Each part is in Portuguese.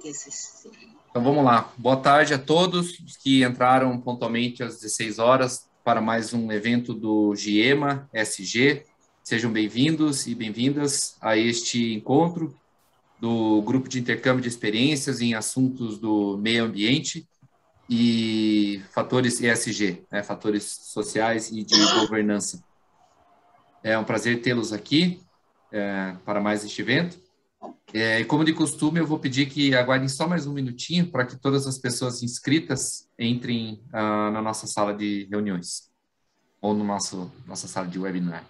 Então vamos lá. Boa tarde a todos os que entraram pontualmente às 16 horas para mais um evento do GIEMA SG. Sejam bem-vindos e bem-vindas a este encontro do Grupo de Intercâmbio de Experiências em Assuntos do Meio Ambiente e Fatores ESG, né, Fatores Sociais e de Governança. É um prazer tê-los aqui para mais este evento. E como de costume, eu vou pedir que aguardem só mais um minutinho para que todas as pessoas inscritas entrem na nossa sala de reuniões ou no nossa sala de webinar.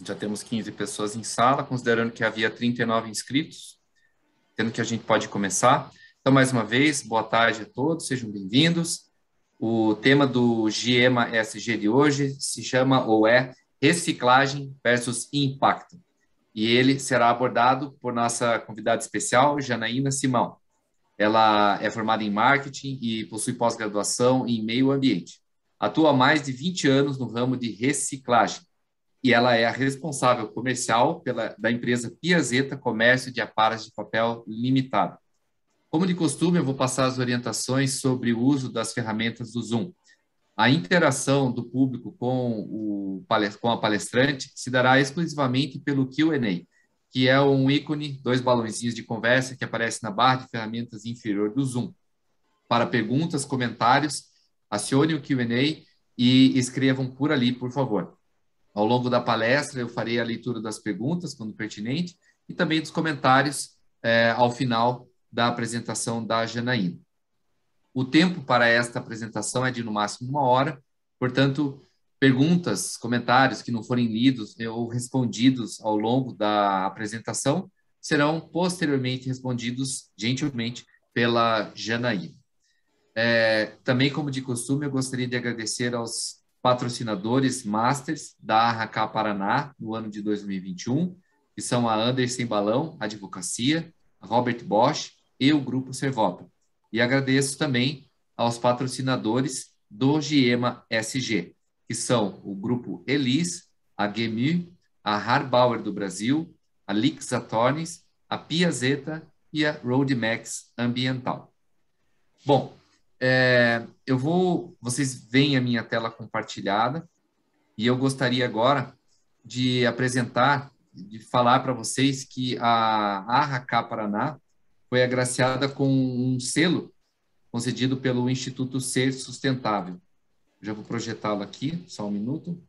Já temos 15 pessoas em sala, considerando que havia 39 inscritos, tendo que a gente pode começar. Então, mais uma vez, boa tarde a todos, sejam bem-vindos. O tema do GIEMA SG de hoje se chama ou é reciclagem versus impacto. E ele será abordado por nossa convidada especial, Janaína Simão. Ela é formada em marketing e possui pós-graduação em meio ambiente. Atua há mais de 20 anos no ramo de reciclagem e ela é a responsável comercial da empresa Piazeta Comércio de Aparas de Papel Limitada. Como de costume, eu vou passar as orientações sobre o uso das ferramentas do Zoom. A interação do público com a palestrante se dará exclusivamente pelo Q&A, que é um ícone, 2 balãozinhos de conversa que aparece na barra de ferramentas inferior do Zoom. Para perguntas, comentários, acione o Q&A e escrevam por ali, por favor. Ao longo da palestra, eu farei a leitura das perguntas, quando pertinente, e também dos comentários ao final da apresentação da Janaína. O tempo para esta apresentação é de, no máximo, 1 hora, portanto, perguntas, comentários que não forem lidos ou respondidos ao longo da apresentação serão posteriormente respondidos, gentilmente, pela Janaína. Também, como de costume, eu gostaria de agradecer aos patrocinadores Masters da ARRACA Paraná no ano de 2021, que são a Andersen Balão Advocacia, a Robert Bosch e o Grupo Servopa. E agradeço também aos patrocinadores do GIEMA SG, que são o Grupo Elis, a GEMU, a Harbauer do Brasil, a Lix Attorneys, a Piazeta e a Roadmax Ambiental. Bom, vocês veem a minha tela compartilhada e eu gostaria agora de falar para vocês que a ARRACA Paraná foi agraciada com um selo concedido pelo Instituto Ser Sustentável. Já vou projetá-lo aqui, só um minuto.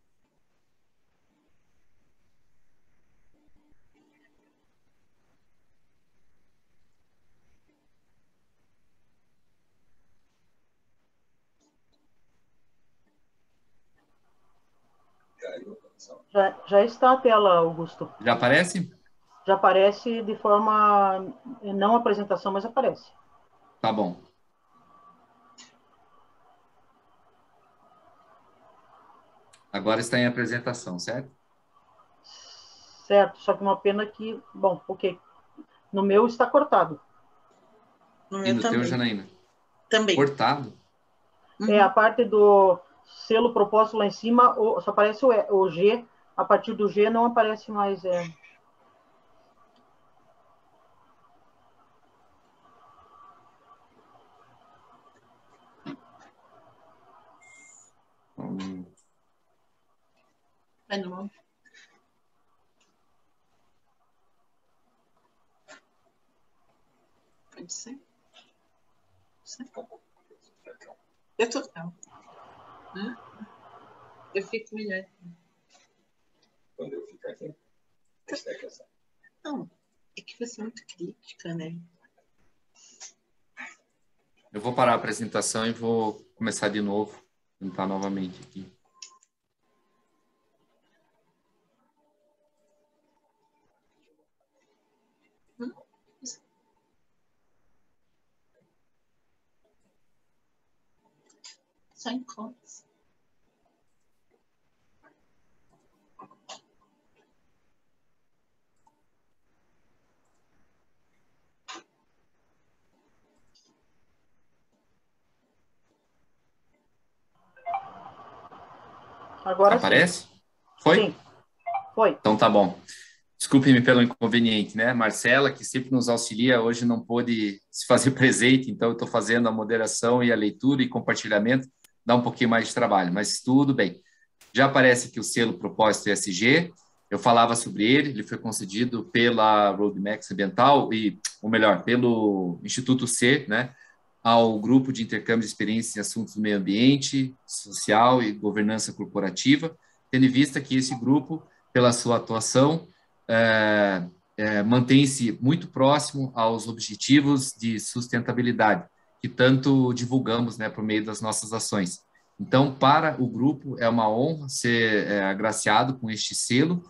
Já está a tela, Augusto. Já aparece? Já aparece de forma, não apresentação, mas aparece. Tá bom. Agora está em apresentação, certo? Certo, só que uma pena que, bom, ok. No meu está cortado. No meu e no também. teu, Janaína? Também. Cortado? É a parte do selo proposto lá em cima, só aparece o G, a partir do G não aparece mais. Não. Pode ser? Eu tô não. Eu fico melhor. Quando eu ficar aqui. Não, é que você é muito crítica, né? Eu vou parar a apresentação e vou começar de novo, tentar novamente aqui. Só encontros. Agora Aparece? sim. Foi? Sim, foi. Então tá bom. Desculpe-me pelo inconveniente, né? Marcela, que sempre nos auxilia, hoje não pôde se fazer presente, então eu estou fazendo a moderação e a leitura e compartilhamento, dá um pouquinho mais de trabalho, mas tudo bem. Já aparece aqui o selo Propósito ESG, eu falava sobre ele, ele foi concedido pela Roadmax Ambiental, ou melhor, pelo Instituto C, né? Ao Grupo de Intercâmbio de Experiências em Assuntos do Meio Ambiente, Social e Governança Corporativa, tendo em vista que esse grupo, pela sua atuação, mantém-se muito próximo aos objetivos de sustentabilidade, que tanto divulgamos, né, por meio das nossas ações. Então, para o grupo, é uma honra ser agraciado com este selo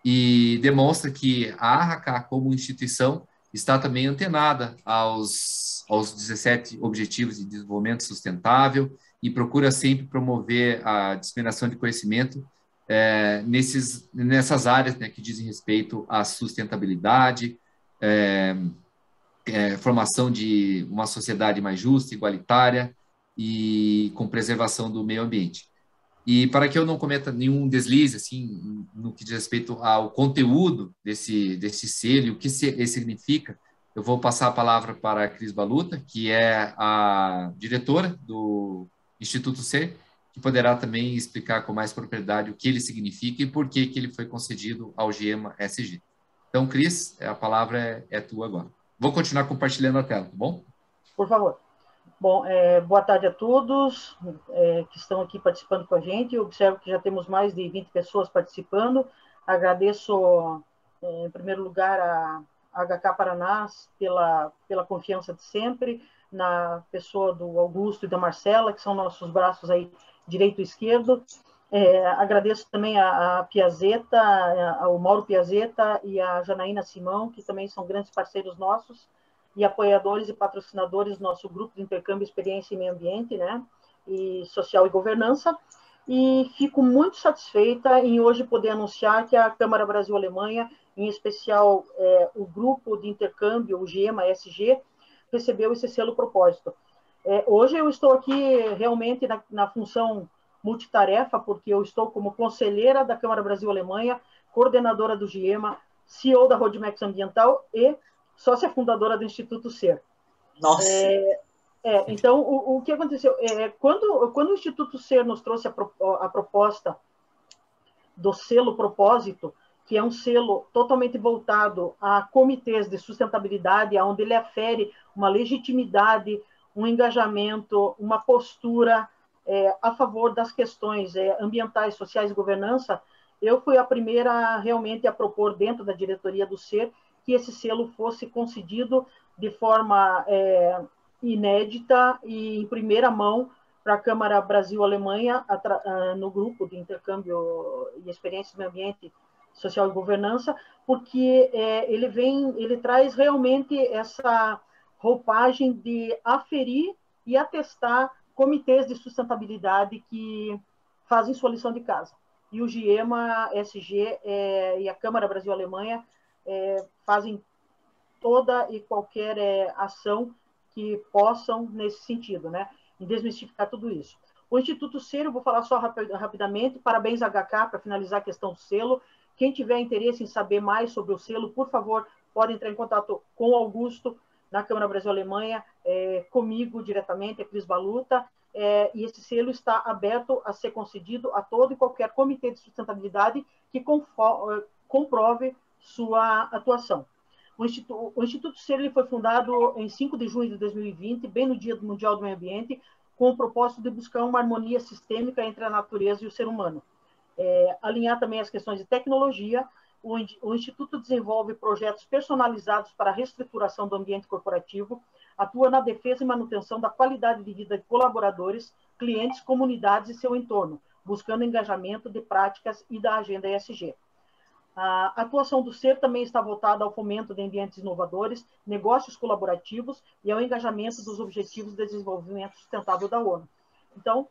e demonstra que a ARRACA, como instituição, está também antenada aos 17 Objetivos de Desenvolvimento Sustentável e procura sempre promover a disseminação de conhecimento nessas áreas, né, que dizem respeito à sustentabilidade, formação de uma sociedade mais justa, igualitária e com preservação do meio ambiente. E para que eu não cometa nenhum deslize, assim, no que diz respeito ao conteúdo desse selo, o que ele significa, eu vou passar a palavra para a Cris Baluta, que é a diretora do Instituto C, que poderá também explicar com mais propriedade o que ele significa e por que ele foi concedido ao GEMA SG. Então, Cris, a palavra é tua agora. Vou continuar compartilhando a tela, tá bom? Por favor. Bom, boa tarde a todos que estão aqui participando com a gente. Eu observo que já temos mais de 20 pessoas participando. Agradeço, em primeiro lugar, a HK Paraná pela confiança de sempre, na pessoa do Augusto e da Marcela, que são nossos braços aí, direito e esquerdo. Agradeço também a Piazeta, ao Mauro Piazeta e a Janaína Simão, que também são grandes parceiros nossos, e apoiadores e patrocinadores do nosso grupo de intercâmbio, experiência e meio ambiente, né, e social e governança, e fico muito satisfeita em hoje poder anunciar que a Câmara Brasil-Alemanha, em especial o grupo de intercâmbio, o GEMA SG, recebeu esse selo propósito. Hoje eu estou aqui realmente na função multitarefa, porque eu estou como conselheira da Câmara Brasil-Alemanha, coordenadora do GEMA, CEO da Roadmax Ambiental e sócia fundadora do Instituto Ser. Nossa! Então, o que aconteceu? Quando o Instituto Ser nos trouxe a proposta do selo Propósito, que é um selo totalmente voltado a comitês de sustentabilidade, onde ele afere uma legitimidade, um engajamento, uma postura a favor das questões ambientais, sociais e governança, eu fui a primeira realmente a propor dentro da diretoria do Ser que esse selo fosse concedido de forma inédita e em primeira mão para a Câmara Brasil-Alemanha, no grupo de intercâmbio e experiências do meio ambiente, social e governança, porque ele traz realmente essa roupagem de aferir e atestar comitês de sustentabilidade que fazem sua lição de casa. E o GEMA SG e a Câmara Brasil-Alemanha fazem toda e qualquer ação que possam nesse sentido, né? Em desmistificar tudo isso. O Instituto Ser, eu vou falar só rapidamente, parabéns HK, para finalizar a questão do selo. Quem tiver interesse em saber mais sobre o selo, por favor, pode entrar em contato com o Augusto, na Câmara Brasil-Alemanha, comigo diretamente, a Cris Baluta, e esse selo está aberto a ser concedido a todo e qualquer comitê de sustentabilidade que comprove sua atuação. O Instituto Ser ele foi fundado em 5 de junho de 2020, bem no Dia Mundial do Meio Ambiente, com o propósito de buscar uma harmonia sistêmica entre a natureza e o ser humano. Alinhar também as questões de tecnologia, o Instituto desenvolve projetos personalizados para a reestruturação do ambiente corporativo, atua na defesa e manutenção da qualidade de vida de colaboradores, clientes, comunidades e seu entorno, buscando engajamento de práticas e da agenda ESG. A atuação do SER também está voltada ao fomento de ambientes inovadores, negócios colaborativos e ao engajamento dos Objetivos de Desenvolvimento Sustentável da ONU. Então,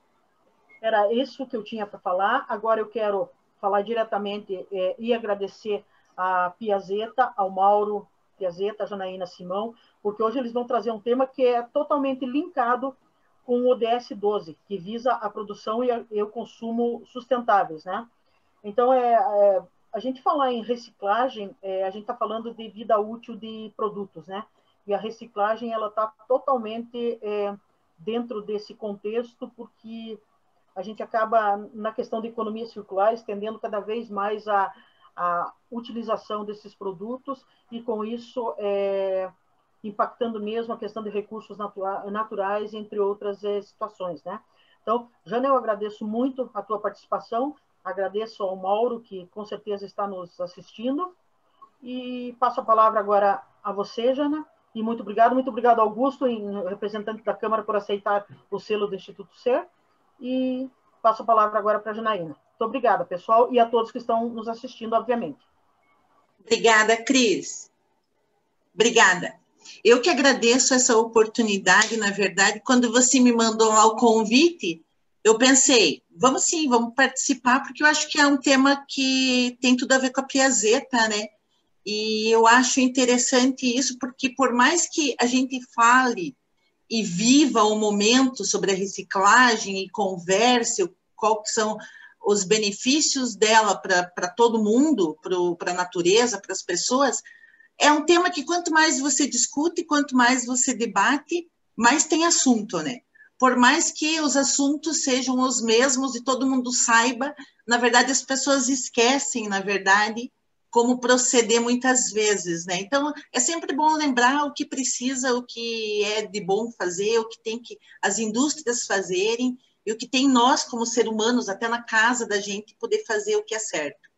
era isso que eu tinha para falar. Agora eu quero falar diretamente e agradecer a Piazeta, ao Mauro Piazeta, a Janaína Simão, porque hoje eles vão trazer um tema que é totalmente linkado com o ODS 12, que visa a produção e o consumo sustentáveis, né? Então, a gente falar em reciclagem, a gente está falando de vida útil de produtos, né? E a reciclagem, ela está totalmente dentro desse contexto, porque a gente acaba, na questão de economia circular, estendendo cada vez mais a utilização desses produtos e, com isso, impactando mesmo a questão de recursos naturais, entre outras situações, né? Então, Jana, eu agradeço muito a tua participação, agradeço ao Mauro, que com certeza está nos assistindo, e passo a palavra agora a você, Jana, e muito obrigado, Augusto, representante da Câmara, por aceitar o selo do Instituto SER, e passo a palavra agora para a Janaína. Muito obrigada, pessoal, e a todos que estão nos assistindo, obviamente. Obrigada, Cris. Obrigada. Eu que agradeço essa oportunidade, na verdade, quando você me mandou lá o convite, eu pensei, vamos sim, vamos participar, porque eu acho que é um tema que tem tudo a ver com a Piazeta, né? E eu acho interessante isso, porque por mais que a gente fale e viva o momento sobre a reciclagem e converse quais são os benefícios dela para todo mundo, para a natureza, para as pessoas, é um tema que quanto mais você discute, quanto mais você debate, mais tem assunto, né? Por mais que os assuntos sejam os mesmos e todo mundo saiba, na verdade as pessoas esquecem, na verdade, como proceder muitas vezes, né? Então, é sempre bom lembrar o que precisa, o que é de bom fazer, o que tem que as indústrias fazerem e o que tem nós, como seres humanos, até na casa da gente, poder fazer o que é certo.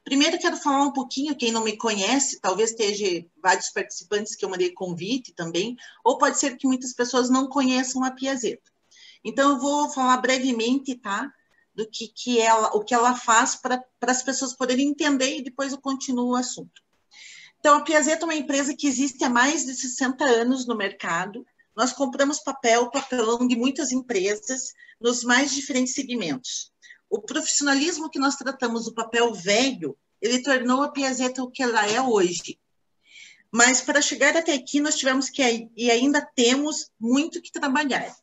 Primeiro, quero falar um pouquinho, quem não me conhece, talvez esteja vários participantes que eu mandei convite também, ou pode ser que muitas pessoas não conheçam a Piazeta. Então, eu vou falar brevemente, tá? Do que o que ela faz para as pessoas poderem entender e depois eu continuo o assunto. Então, a Piazeta é uma empresa que existe há mais de 60 anos no mercado. Nós compramos papelão de muitas empresas nos mais diferentes segmentos. O profissionalismo que nós tratamos do papel velho, ele tornou a Piazeta o que ela é hoje. Mas para chegar até aqui, nós tivemos que, e ainda temos, muito que trabalhar.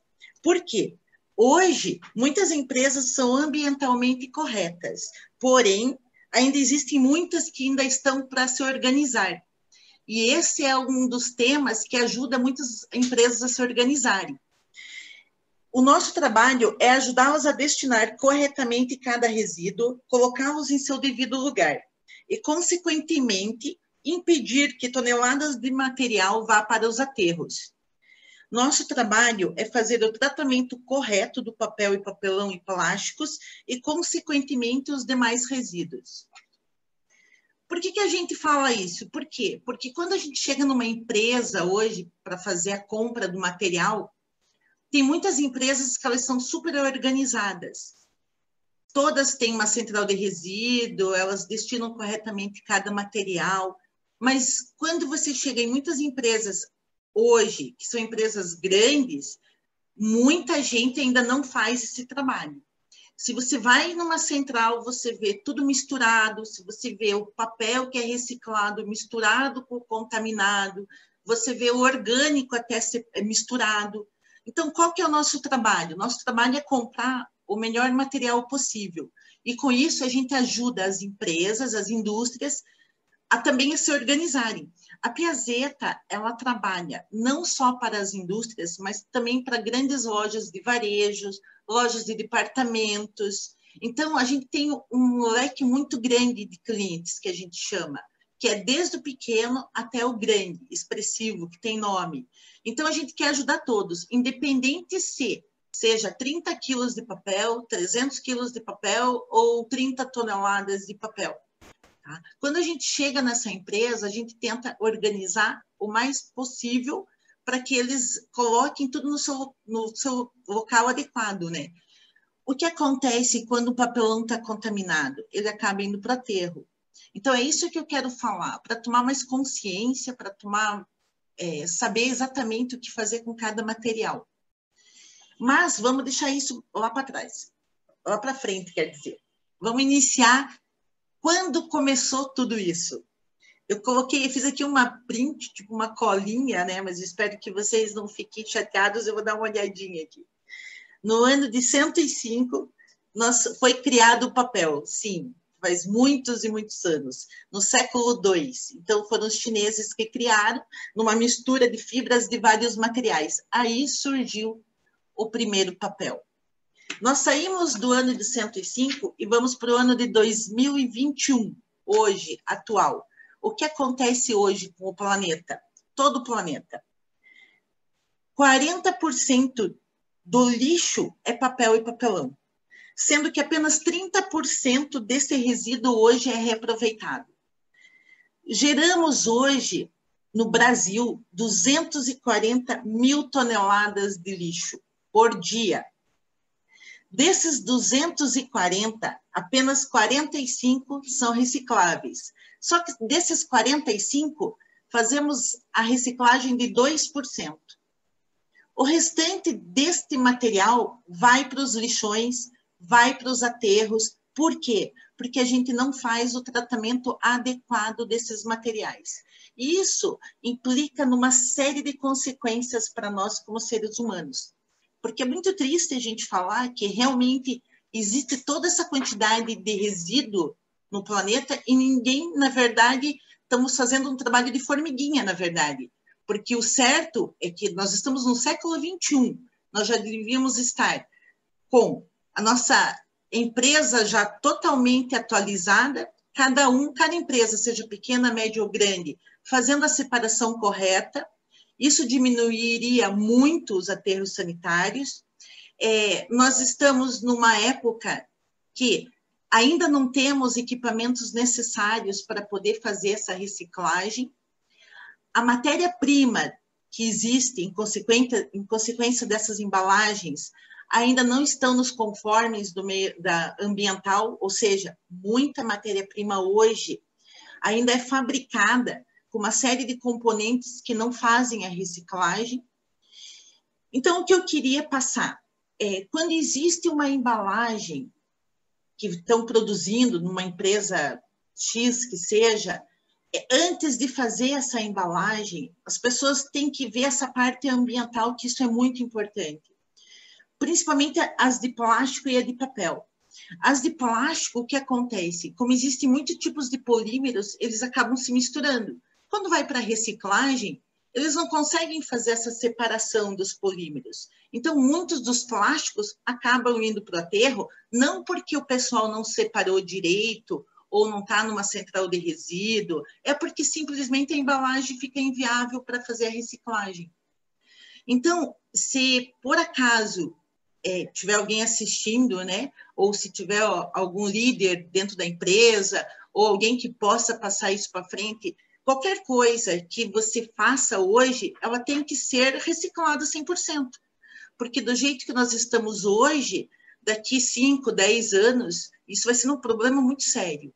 Por quê? Hoje, muitas empresas são ambientalmente corretas, porém, ainda existem muitas que ainda estão para se organizar. E esse é um dos temas que ajuda muitas empresas a se organizarem. O nosso trabalho é ajudá-las a destinar corretamente cada resíduo, colocá-los em seu devido lugar e, consequentemente, impedir que toneladas de material vá para os aterros. Nosso trabalho é fazer o tratamento correto do papel e papelão e plásticos e, consequentemente, os demais resíduos. Por que a gente fala isso? Por quê? Porque quando a gente chega numa empresa hoje para fazer a compra do material, tem muitas empresas que elas são super organizadas. Todas têm uma central de resíduo, elas destinam corretamente cada material, mas quando você chega em muitas empresas hoje, que são empresas grandes, muita gente ainda não faz esse trabalho. Se você vai numa central, você vê tudo misturado, se você vê o papel que é reciclado misturado com o contaminado, você vê o orgânico até ser misturado. Então, qual que é o nosso trabalho? Nosso trabalho é comprar o melhor material possível. E com isso, a gente ajuda as empresas, as indústrias, a também se organizarem. A Piazeta, ela trabalha não só para as indústrias, mas também para grandes lojas de varejos, lojas de departamentos. Então, a gente tem um leque muito grande de clientes, que a gente chama, que é desde o pequeno até o grande, expressivo, que tem nome. Então, a gente quer ajudar todos, independente se seja 30 quilos de papel, 300 quilos de papel ou 30 toneladas de papel. Tá? Quando a gente chega nessa empresa, a gente tenta organizar o mais possível para que eles coloquem tudo no seu local adequado, né? O que acontece quando o papelão está contaminado? Ele acaba indo para o aterro. Então, é isso que eu quero falar, para tomar mais consciência, para saber exatamente o que fazer com cada material. Mas vamos deixar isso lá para trás, lá para frente, quer dizer. Vamos iniciar quando começou tudo isso. Eu fiz aqui uma print, tipo uma colinha, né? Mas espero que vocês não fiquem chateados, eu vou dar uma olhadinha aqui. No ano de 105, foi criado o papel, sim, faz muitos e muitos anos, no século II. Então, foram os chineses que criaram, numa mistura de fibras de vários materiais. Aí surgiu o primeiro papel. Nós saímos do ano de 105 e vamos para o ano de 2021, hoje, atual. O que acontece hoje com o planeta? Todo o planeta. 40% do lixo é papel e papelão, sendo que apenas 30% desse resíduo hoje é reaproveitado. Geramos hoje, no Brasil, 240 mil toneladas de lixo por dia. Desses 240, apenas 45 são recicláveis. Só que desses 45, fazemos a reciclagem de 2%. O restante deste material vai para os lixões, vai para os aterros. Por quê? Porque a gente não faz o tratamento adequado desses materiais. E isso implica numa série de consequências para nós como seres humanos. Porque é muito triste a gente falar que realmente existe toda essa quantidade de resíduo no planeta e ninguém, na verdade, estamos fazendo um trabalho de formiguinha, na verdade. Porque o certo é que nós estamos no século XXI, nós já devíamos estar com a nossa empresa já totalmente atualizada, cada empresa, seja pequena, média ou grande, fazendo a separação correta. Isso diminuiria muito os aterros sanitários. Nós estamos numa época que ainda não temos equipamentos necessários para poder fazer essa reciclagem. A matéria-prima que existe em consequência dessas embalagens ainda não estão nos conformes do meio ambiental, ou seja, muita matéria-prima hoje ainda é fabricada com uma série de componentes que não fazem a reciclagem. Então, o que eu queria passar é, quando existe uma embalagem que estão produzindo numa empresa X que seja, antes de fazer essa embalagem, as pessoas têm que ver essa parte ambiental, que isso é muito importante. Principalmente as de plástico e a de papel. As de plástico, o que acontece? Como existem muitos tipos de polímeros, eles acabam se misturando. Quando vai para a reciclagem, eles não conseguem fazer essa separação dos polímeros. Então, muitos dos plásticos acabam indo para o aterro, não porque o pessoal não separou direito ou não está numa central de resíduo, é porque simplesmente a embalagem fica inviável para fazer a reciclagem. Então, se por acaso tiver alguém assistindo, né, ou se tiver algum líder dentro da empresa, ou alguém que possa passar isso para frente, qualquer coisa que você faça hoje, ela tem que ser reciclada 100%. Porque do jeito que nós estamos hoje, daqui 5, 10 anos, isso vai ser um problema muito sério.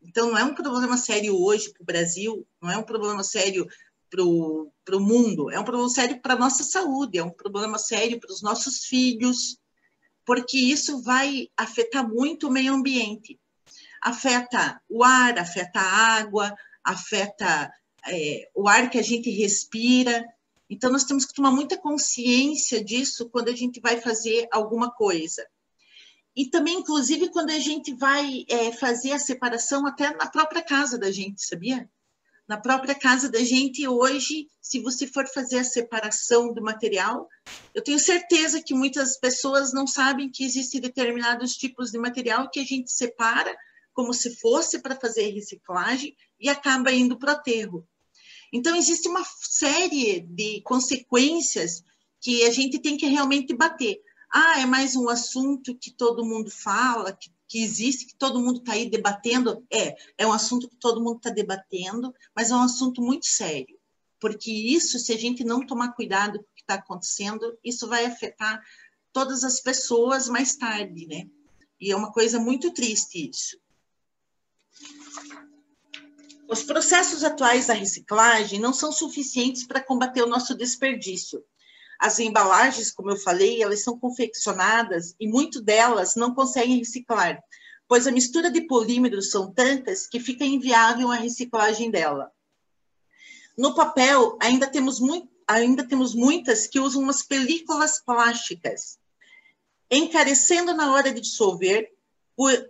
Então, não é um problema sério hoje para o Brasil, não é um problema sério para o mundo, é um problema sério para a nossa saúde, é um problema sério para os nossos filhos, porque isso vai afetar muito o meio ambiente. Afeta o ar, afeta a água, afeta o ar que a gente respira. Então, nós temos que tomar muita consciência disso quando a gente vai fazer alguma coisa. E também, inclusive, quando a gente vai fazer a separação até na própria casa da gente, sabia? Na própria casa da gente, hoje, se você for fazer a separação do material, eu tenho certeza que muitas pessoas não sabem que existem determinados tipos de material que a gente separa como se fosse para fazer reciclagem e acaba indo para o aterro. Então, existe uma série de consequências que a gente tem que realmente bater. É mais um assunto que todo mundo fala, que existe, que todo mundo está aí debatendo. É um assunto que todo mundo está debatendo, mas é um assunto muito sério. porque isso, se a gente não tomar cuidado com o que está acontecendo, isso vai afetar todas as pessoas mais tarde, né? E é uma coisa muito triste isso. Os processos atuais da reciclagem não são suficientes para combater o nosso desperdício. As embalagens, como eu falei, elas são confeccionadas e muito delas não conseguem reciclar, pois a mistura de polímeros são tantas que fica inviável a reciclagem dela. No papel, ainda temos muitas que usam umas películas plásticas, encarecendo na hora de dissolver,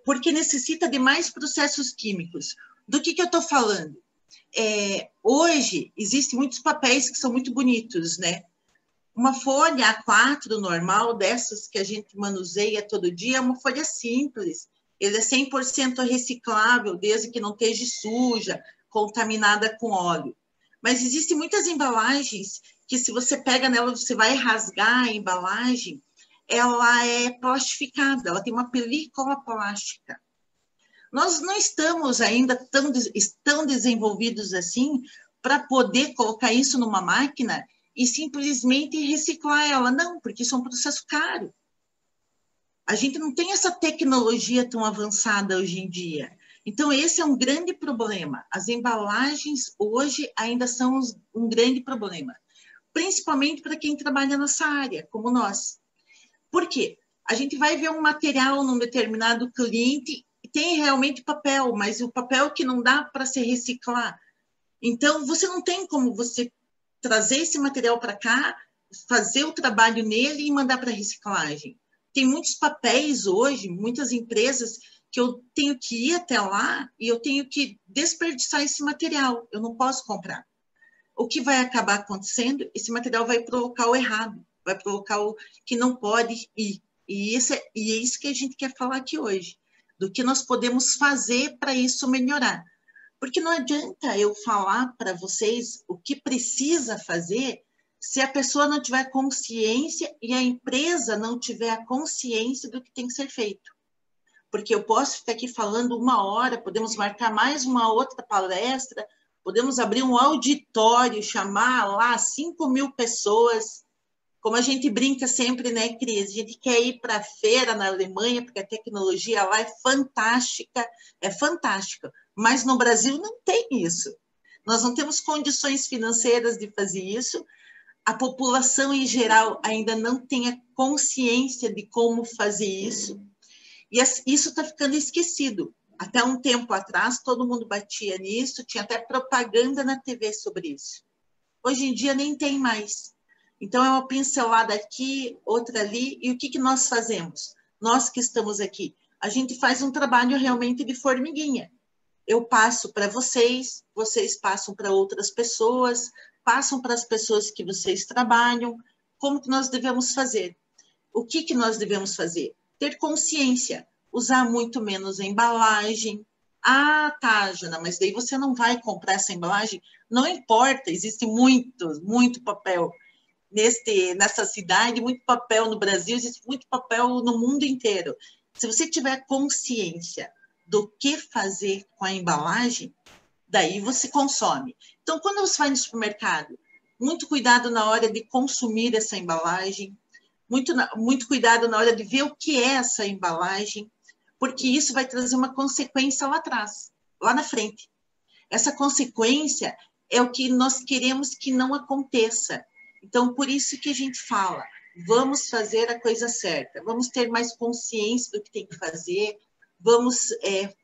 porque necessita de mais processos químicos. Do que eu estou falando? Hoje, existem muitos papéis que são muito bonitos, né? Uma folha A4 normal, dessas que a gente manuseia todo dia, é uma folha simples. Ele é 100% reciclável, desde que não esteja suja, contaminada com óleo. Mas existem muitas embalagens que, se você pega nela, você vai rasgar a embalagem, ela é plastificada, ela tem uma película plástica. Nós não estamos ainda tão desenvolvidos assim para poder colocar isso numa máquina e simplesmente reciclar ela. Não, porque isso é um processo caro. A gente não tem essa tecnologia tão avançada hoje em dia. Então, esse é um grande problema. As embalagens hoje ainda são um grande problema, principalmente para quem trabalha nessa área, como nós. Por quê? A gente vai ver um material num determinado cliente e tem realmente papel, mas o papel que não dá para se reciclar. Então, você não tem como você trazer esse material para cá, fazer o trabalho nele e mandar para reciclagem. Tem muitos papéis hoje, muitas empresas, que eu tenho que ir até lá e eu tenho que desperdiçar esse material. Eu não posso comprar. O que vai acabar acontecendo? Esse material vai provocar o errado, vai provocar o que não pode ir. E é isso que a gente quer falar aqui hoje, do que nós podemos fazer para isso melhorar. Porque não adianta eu falar para vocês o que precisa fazer se a pessoa não tiver consciência e a empresa não tiver a consciência do que tem que ser feito. Porque eu posso ficar aqui falando 1 hora, podemos marcar mais uma outra palestra, podemos abrir um auditório, chamar lá 5.000 pessoas. Como a gente brinca sempre, né, Cris? A gente quer ir para a feira na Alemanha, porque a tecnologia lá é fantástica, mas no Brasil não tem isso. Nós não temos condições financeiras de fazer isso, a população em geral ainda não tem a consciência de como fazer isso, e isso está ficando esquecido. Até um tempo atrás, todo mundo batia nisso, tinha até propaganda na TV sobre isso. Hoje em dia nem tem mais. Então, é uma pincelada aqui, outra ali, e o que nós fazemos? Nós que estamos aqui, a gente faz um trabalho realmente de formiguinha. Eu passo para vocês, vocês passam para outras pessoas, passam para as pessoas que vocês trabalham. Como que nós devemos fazer? O que nós devemos fazer? Ter consciência, usar muito menos a embalagem. Ah, tá, Jana, mas daí você não vai comprar essa embalagem? Não importa, existe muito papel nessa cidade, muito papel no Brasil, existe muito papel no mundo inteiro. Se você tiver consciência do que fazer com a embalagem, daí você consome. Então, quando você vai no supermercado, muito cuidado na hora de consumir essa embalagem, muito cuidado na hora de ver o que é essa embalagem, porque isso vai trazer uma consequência lá atrás, lá na frente. Essa consequência é o que nós queremos que não aconteça. Então, por isso que a gente fala, vamos fazer a coisa certa, vamos ter mais consciência do que tem que fazer, vamos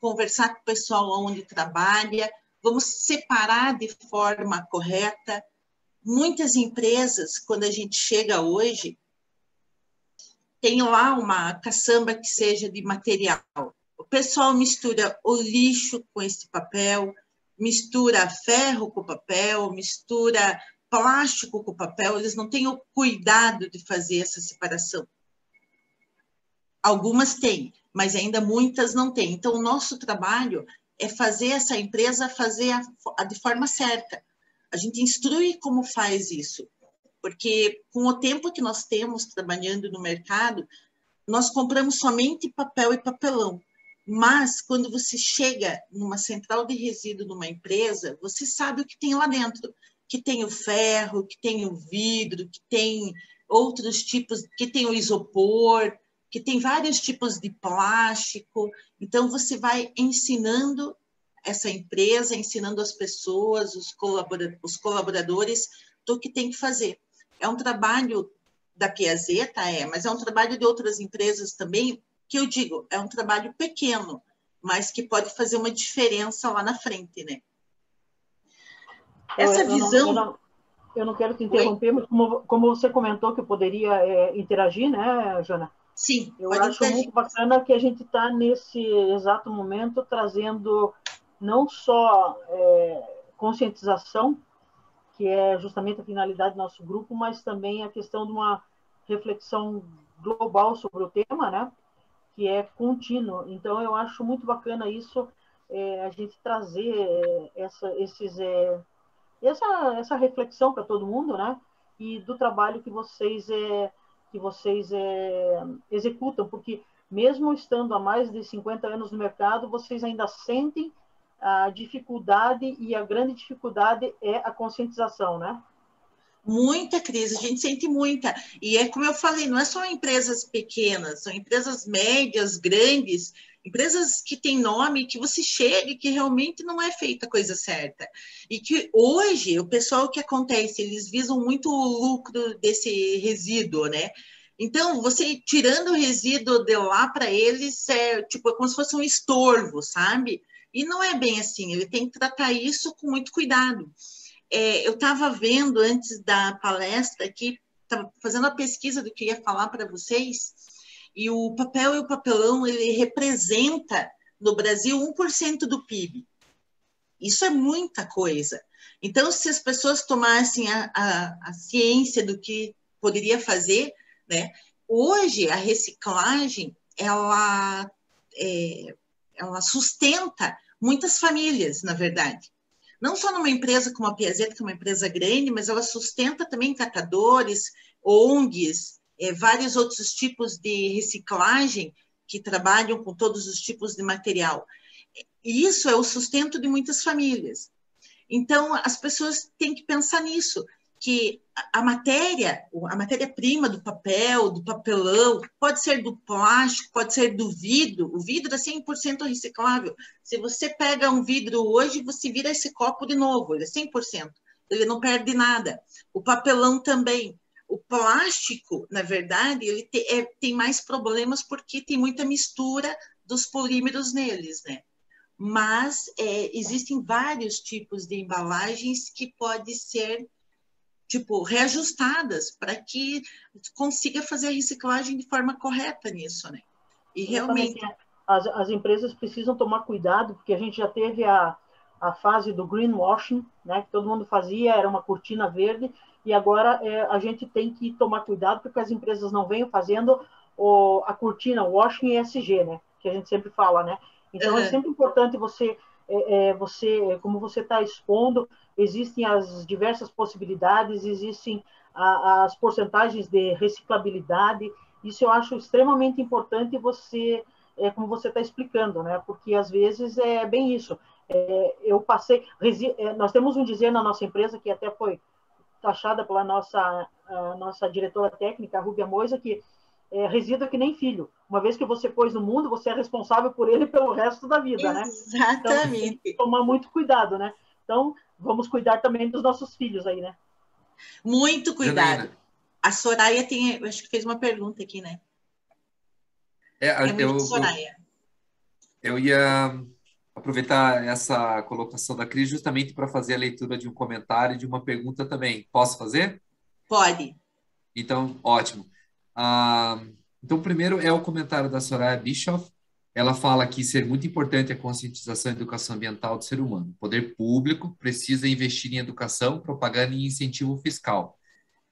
conversar com o pessoal onde trabalha, vamos separar de forma correta. Muitas empresas, quando a gente chega hoje, tem lá uma caçamba que seja de material. O pessoal mistura o lixo com esse papel, mistura ferro com papel, mistura plástico com papel, eles não têm o cuidado de fazer essa separação. Algumas têm, mas ainda muitas não têm. Então, o nosso trabalho é fazer essa empresa fazer de forma certa. A gente instrui como faz isso, porque com o tempo que nós temos trabalhando no mercado, nós compramos somente papel e papelão. Mas, quando você chega numa central de resíduo numa empresa, você sabe o que tem lá dentro. que tem o ferro, que tem o vidro, que tem outros tipos, que tem o isopor, que tem vários tipos de plástico. Então, você vai ensinando essa empresa, ensinando as pessoas, os colaboradores, do que tem que fazer. É um trabalho da Piazzetta, mas é um trabalho de outras empresas também, que eu digo, é um trabalho pequeno, mas que pode fazer uma diferença lá na frente, né? Essa visão... Eu não quero te Oi? interromper, mas como você comentou que eu poderia interagir, né, Jana? Sim, eu pode acho interagir. muito bacana que a gente está nesse exato momento trazendo não só conscientização, que é justamente a finalidade do nosso grupo, mas também a questão de uma reflexão global sobre o tema, né? Que é contínuo. Então, eu acho muito bacana isso, a gente trazer essa reflexão para todo mundo, né? E do trabalho que vocês executam, porque mesmo estando há mais de 50 anos no mercado, vocês ainda sentem a dificuldade, e a grande dificuldade é a conscientização, né? Muita crise, a gente sente muita. E é como eu falei, não é só empresas pequenas, são empresas médias, grandes, empresas que têm nome, que você chega e que realmente não é feita a coisa certa. E que hoje, o pessoal, o que acontece? Eles visam muito o lucro desse resíduo, né? Então, você tirando o resíduo de lá para eles, é como se fosse um estorvo, sabe? E não é bem assim, ele tem que tratar isso com muito cuidado. Eu estava vendo antes da palestra aqui, estava fazendo a pesquisa do que ia falar para vocês, e o papel e o papelão, ele representa no Brasil 1% do PIB. Isso é muita coisa. Então, se as pessoas tomassem a ciência do que poderia fazer, né? Hoje, a reciclagem, ela sustenta muitas famílias, na verdade. Não só numa empresa como a Piazzetta, que é uma empresa grande, mas ela sustenta também catadores, ONGs, vários outros tipos de reciclagem que trabalham com todos os tipos de material. E isso é o sustento de muitas famílias. Então, as pessoas têm que pensar nisso, que a matéria-prima do papel, do papelão, pode ser do plástico, pode ser do vidro. O vidro é 100% reciclável. Se você pega um vidro hoje, você vira esse copo de novo, ele é 100%. Ele não perde nada. O papelão também. O plástico, na verdade, ele tem mais problemas porque tem muita mistura dos polímeros neles, né? Mas existem vários tipos de embalagens que podem ser reajustadas para que consiga fazer a reciclagem de forma correta nisso, né? E realmente... As empresas precisam tomar cuidado, porque a gente já teve a fase do greenwashing, né, que todo mundo fazia, era uma cortina verde, e agora a gente tem que tomar cuidado para que as empresas não venham fazendo a cortina washing ESG, né, que a gente sempre fala, né? Então, é sempre importante como você está expondo, existem as diversas possibilidades, existem as porcentagens de reciclabilidade. Isso eu acho extremamente importante como você está explicando, né? Porque às vezes é bem isso. Nós temos um dizer na nossa empresa, que até foi taxada pela nossa diretora técnica, a Rúbia Moisa, que resíduo é que nem filho. Uma vez que você pôs no mundo, você é responsável por ele pelo resto da vida, né? Exatamente. Então, tem que tomar muito cuidado, né? Então, vamos cuidar também dos nossos filhos aí, né? Muito cuidado. Janaína. A Soraya acho que fez uma pergunta aqui, né? Soraya. Eu ia aproveitar essa colocação da Cris justamente para fazer a leitura de um comentário e de uma pergunta também. Posso fazer? Pode. Então, ótimo. Então, primeiro é o comentário da Soraya Bischoff. Ela fala que ser muito importante a conscientização e educação ambiental do ser humano. O poder público precisa investir em educação, propaganda e incentivo fiscal.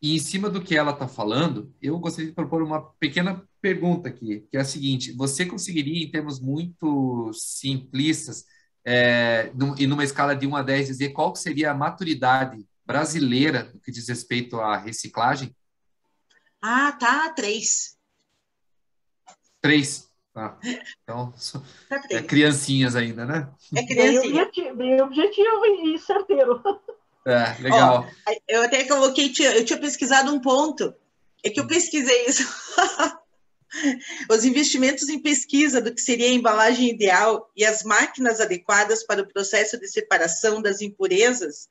E em cima do que ela está falando, eu gostaria de propor uma pequena pergunta aqui, que é a seguinte: você conseguiria, em termos muito simplistas, e numa escala de 1 a 10, dizer qual seria a maturidade brasileira no que diz respeito à reciclagem? Tá, 3. 3. Tá. Então, criancinhas ainda, né? É criancinha. Bem objetivo e certeiro. Legal. Ó, eu até coloquei, eu tinha pesquisado um ponto, é que eu pesquisei isso. Os investimentos em pesquisa do que seria a embalagem ideal e as máquinas adequadas para o processo de separação das impurezas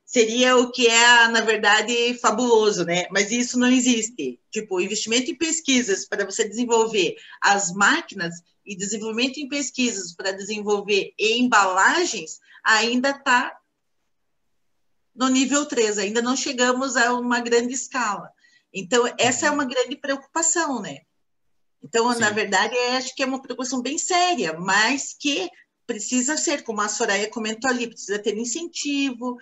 seria o que é, na verdade, fabuloso, né? Mas isso não existe. Tipo, investimento em pesquisas para você desenvolver as máquinas e desenvolvimento em pesquisas para desenvolver embalagens ainda está no nível 3, ainda não chegamos a uma grande escala. Então, essa é uma grande preocupação, né? Então, Sim. na verdade, acho que é uma preocupação bem séria, mas que precisa ser, como a Soraya comentou ali, precisa ter incentivo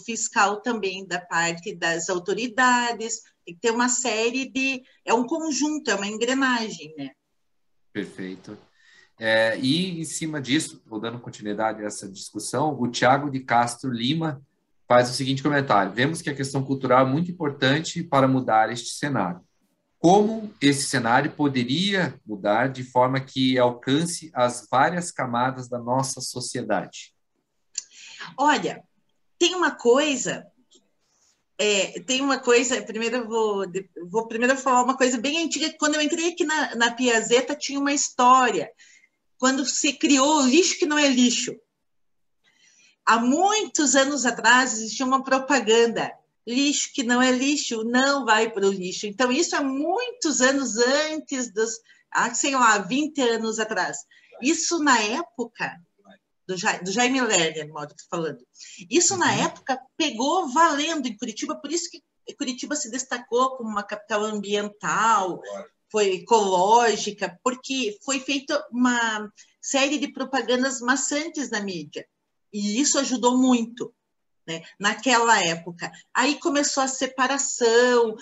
fiscal também da parte das autoridades, tem que ter uma série de... É um conjunto, é uma engrenagem, né? Perfeito. E, em cima disso, vou dando continuidade a essa discussão, o Tiago de Castro Lima faz o seguinte comentário: vemos que a questão cultural é muito importante para mudar este cenário. Como esse cenário poderia mudar de forma que alcance as várias camadas da nossa sociedade? Olha, tem uma coisa... primeiro eu vou primeiro falar uma coisa bem antiga, que quando eu entrei aqui na Piazeta tinha uma história, quando se criou o lixo que não é lixo. Há muitos anos atrás existia uma propaganda, lixo que não é lixo não vai para o lixo. Então isso há muitos anos antes sei lá, 20 anos atrás. Isso na época... do Jaime Lerner, modo que falando. Isso, na época, pegou valendo em Curitiba, por isso que Curitiba se destacou como uma capital ambiental, foi ecológica, porque foi feita uma série de propagandas maçantes na mídia, e isso ajudou muito, né, naquela época. Aí começou a separação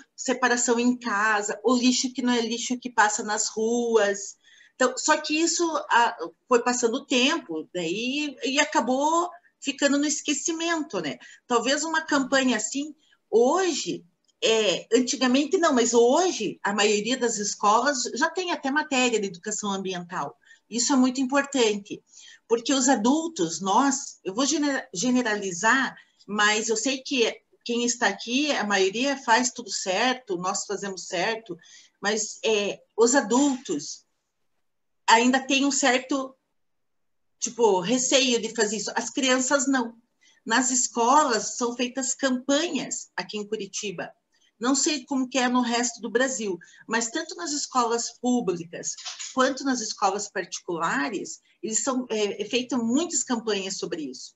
em casa, o lixo que não é lixo que passa nas ruas. Então, só que isso foi passando o tempo, daí, e acabou ficando no esquecimento, né? Talvez uma campanha assim, hoje, antigamente não, mas hoje a maioria das escolas já tem até matéria de educação ambiental. Isso é muito importante, porque os adultos, eu vou generalizar, mas eu sei que quem está aqui, a maioria faz tudo certo, nós fazemos certo, mas os adultos ainda tem um certo, receio de fazer isso. As crianças não. Nas escolas são feitas campanhas aqui em Curitiba. Não sei como que é no resto do Brasil, mas tanto nas escolas públicas quanto nas escolas particulares, eles feitas muitas campanhas sobre isso.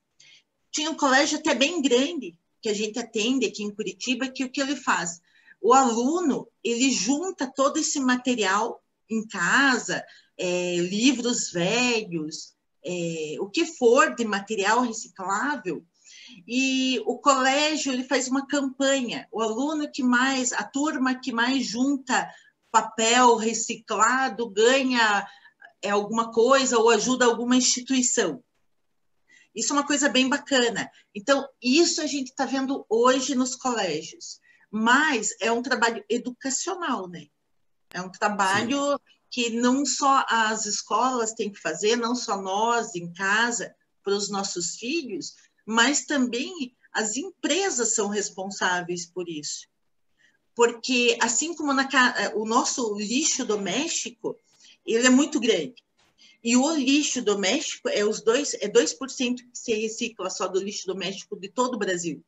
Tinha um colégio até bem grande que a gente atende aqui em Curitiba, que o que ele faz? O aluno, ele junta todo esse material em casa, livros velhos, o que for de material reciclável, e o colégio ele faz uma campanha, a turma que mais junta papel reciclado ganha alguma coisa ou ajuda alguma instituição. Isso é uma coisa bem bacana. Então, isso a gente está vendo hoje nos colégios, mas é um trabalho educacional, né? É um trabalho que não só as escolas têm que fazer, não só nós em casa, para os nossos filhos, mas também as empresas são responsáveis por isso. Porque, assim como o nosso lixo doméstico, ele é muito grande. E o lixo doméstico é 2% que se recicla só do lixo doméstico de todo o Brasil.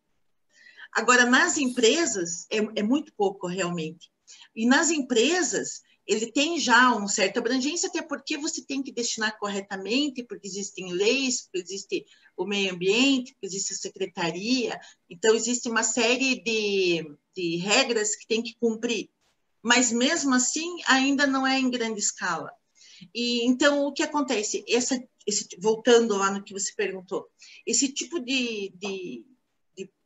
Agora, nas empresas, é muito pouco, realmente. E nas empresas, ele tem já uma certa abrangência, até porque você tem que destinar corretamente, porque existem leis, porque existe o meio ambiente, porque existe a secretaria, então existe uma série de regras que tem que cumprir. Mas, mesmo assim, ainda não é em grande escala. E, então, o que acontece? Voltando lá no que você perguntou, esse tipo de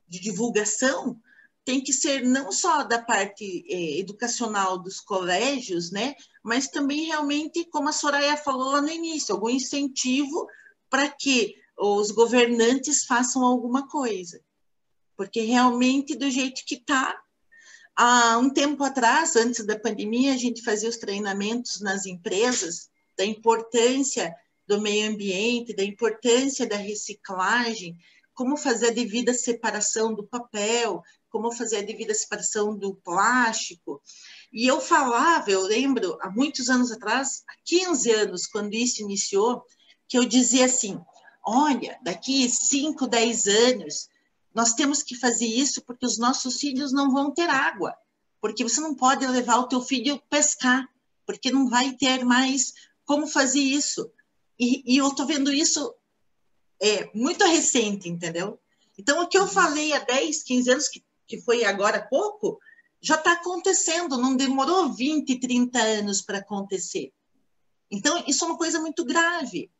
divulgação tem que ser não só da parte educacional dos colégios, né, mas também realmente, como a Soraya falou lá no início, algum incentivo para que os governantes façam alguma coisa. Porque realmente, do jeito que está, há um tempo atrás, antes da pandemia, a gente fazia os treinamentos nas empresas da importância do meio ambiente, da importância da reciclagem, como fazer a devida separação do papel, como fazer a devida separação do plástico. E eu falava, eu lembro, há muitos anos atrás, há 15 anos, quando isso iniciou, que eu dizia assim, olha, daqui 5, 10 anos, nós temos que fazer isso porque os nossos filhos não vão ter água, porque você não pode levar o teu filho pescar, porque não vai ter mais como fazer isso. E eu estou vendo isso muito recente, entendeu? Então, o que eu falei há 10, 15 anos, que foi agora há pouco, já está acontecendo, não demorou 20, 30 anos para acontecer. Então, isso é uma coisa muito grave.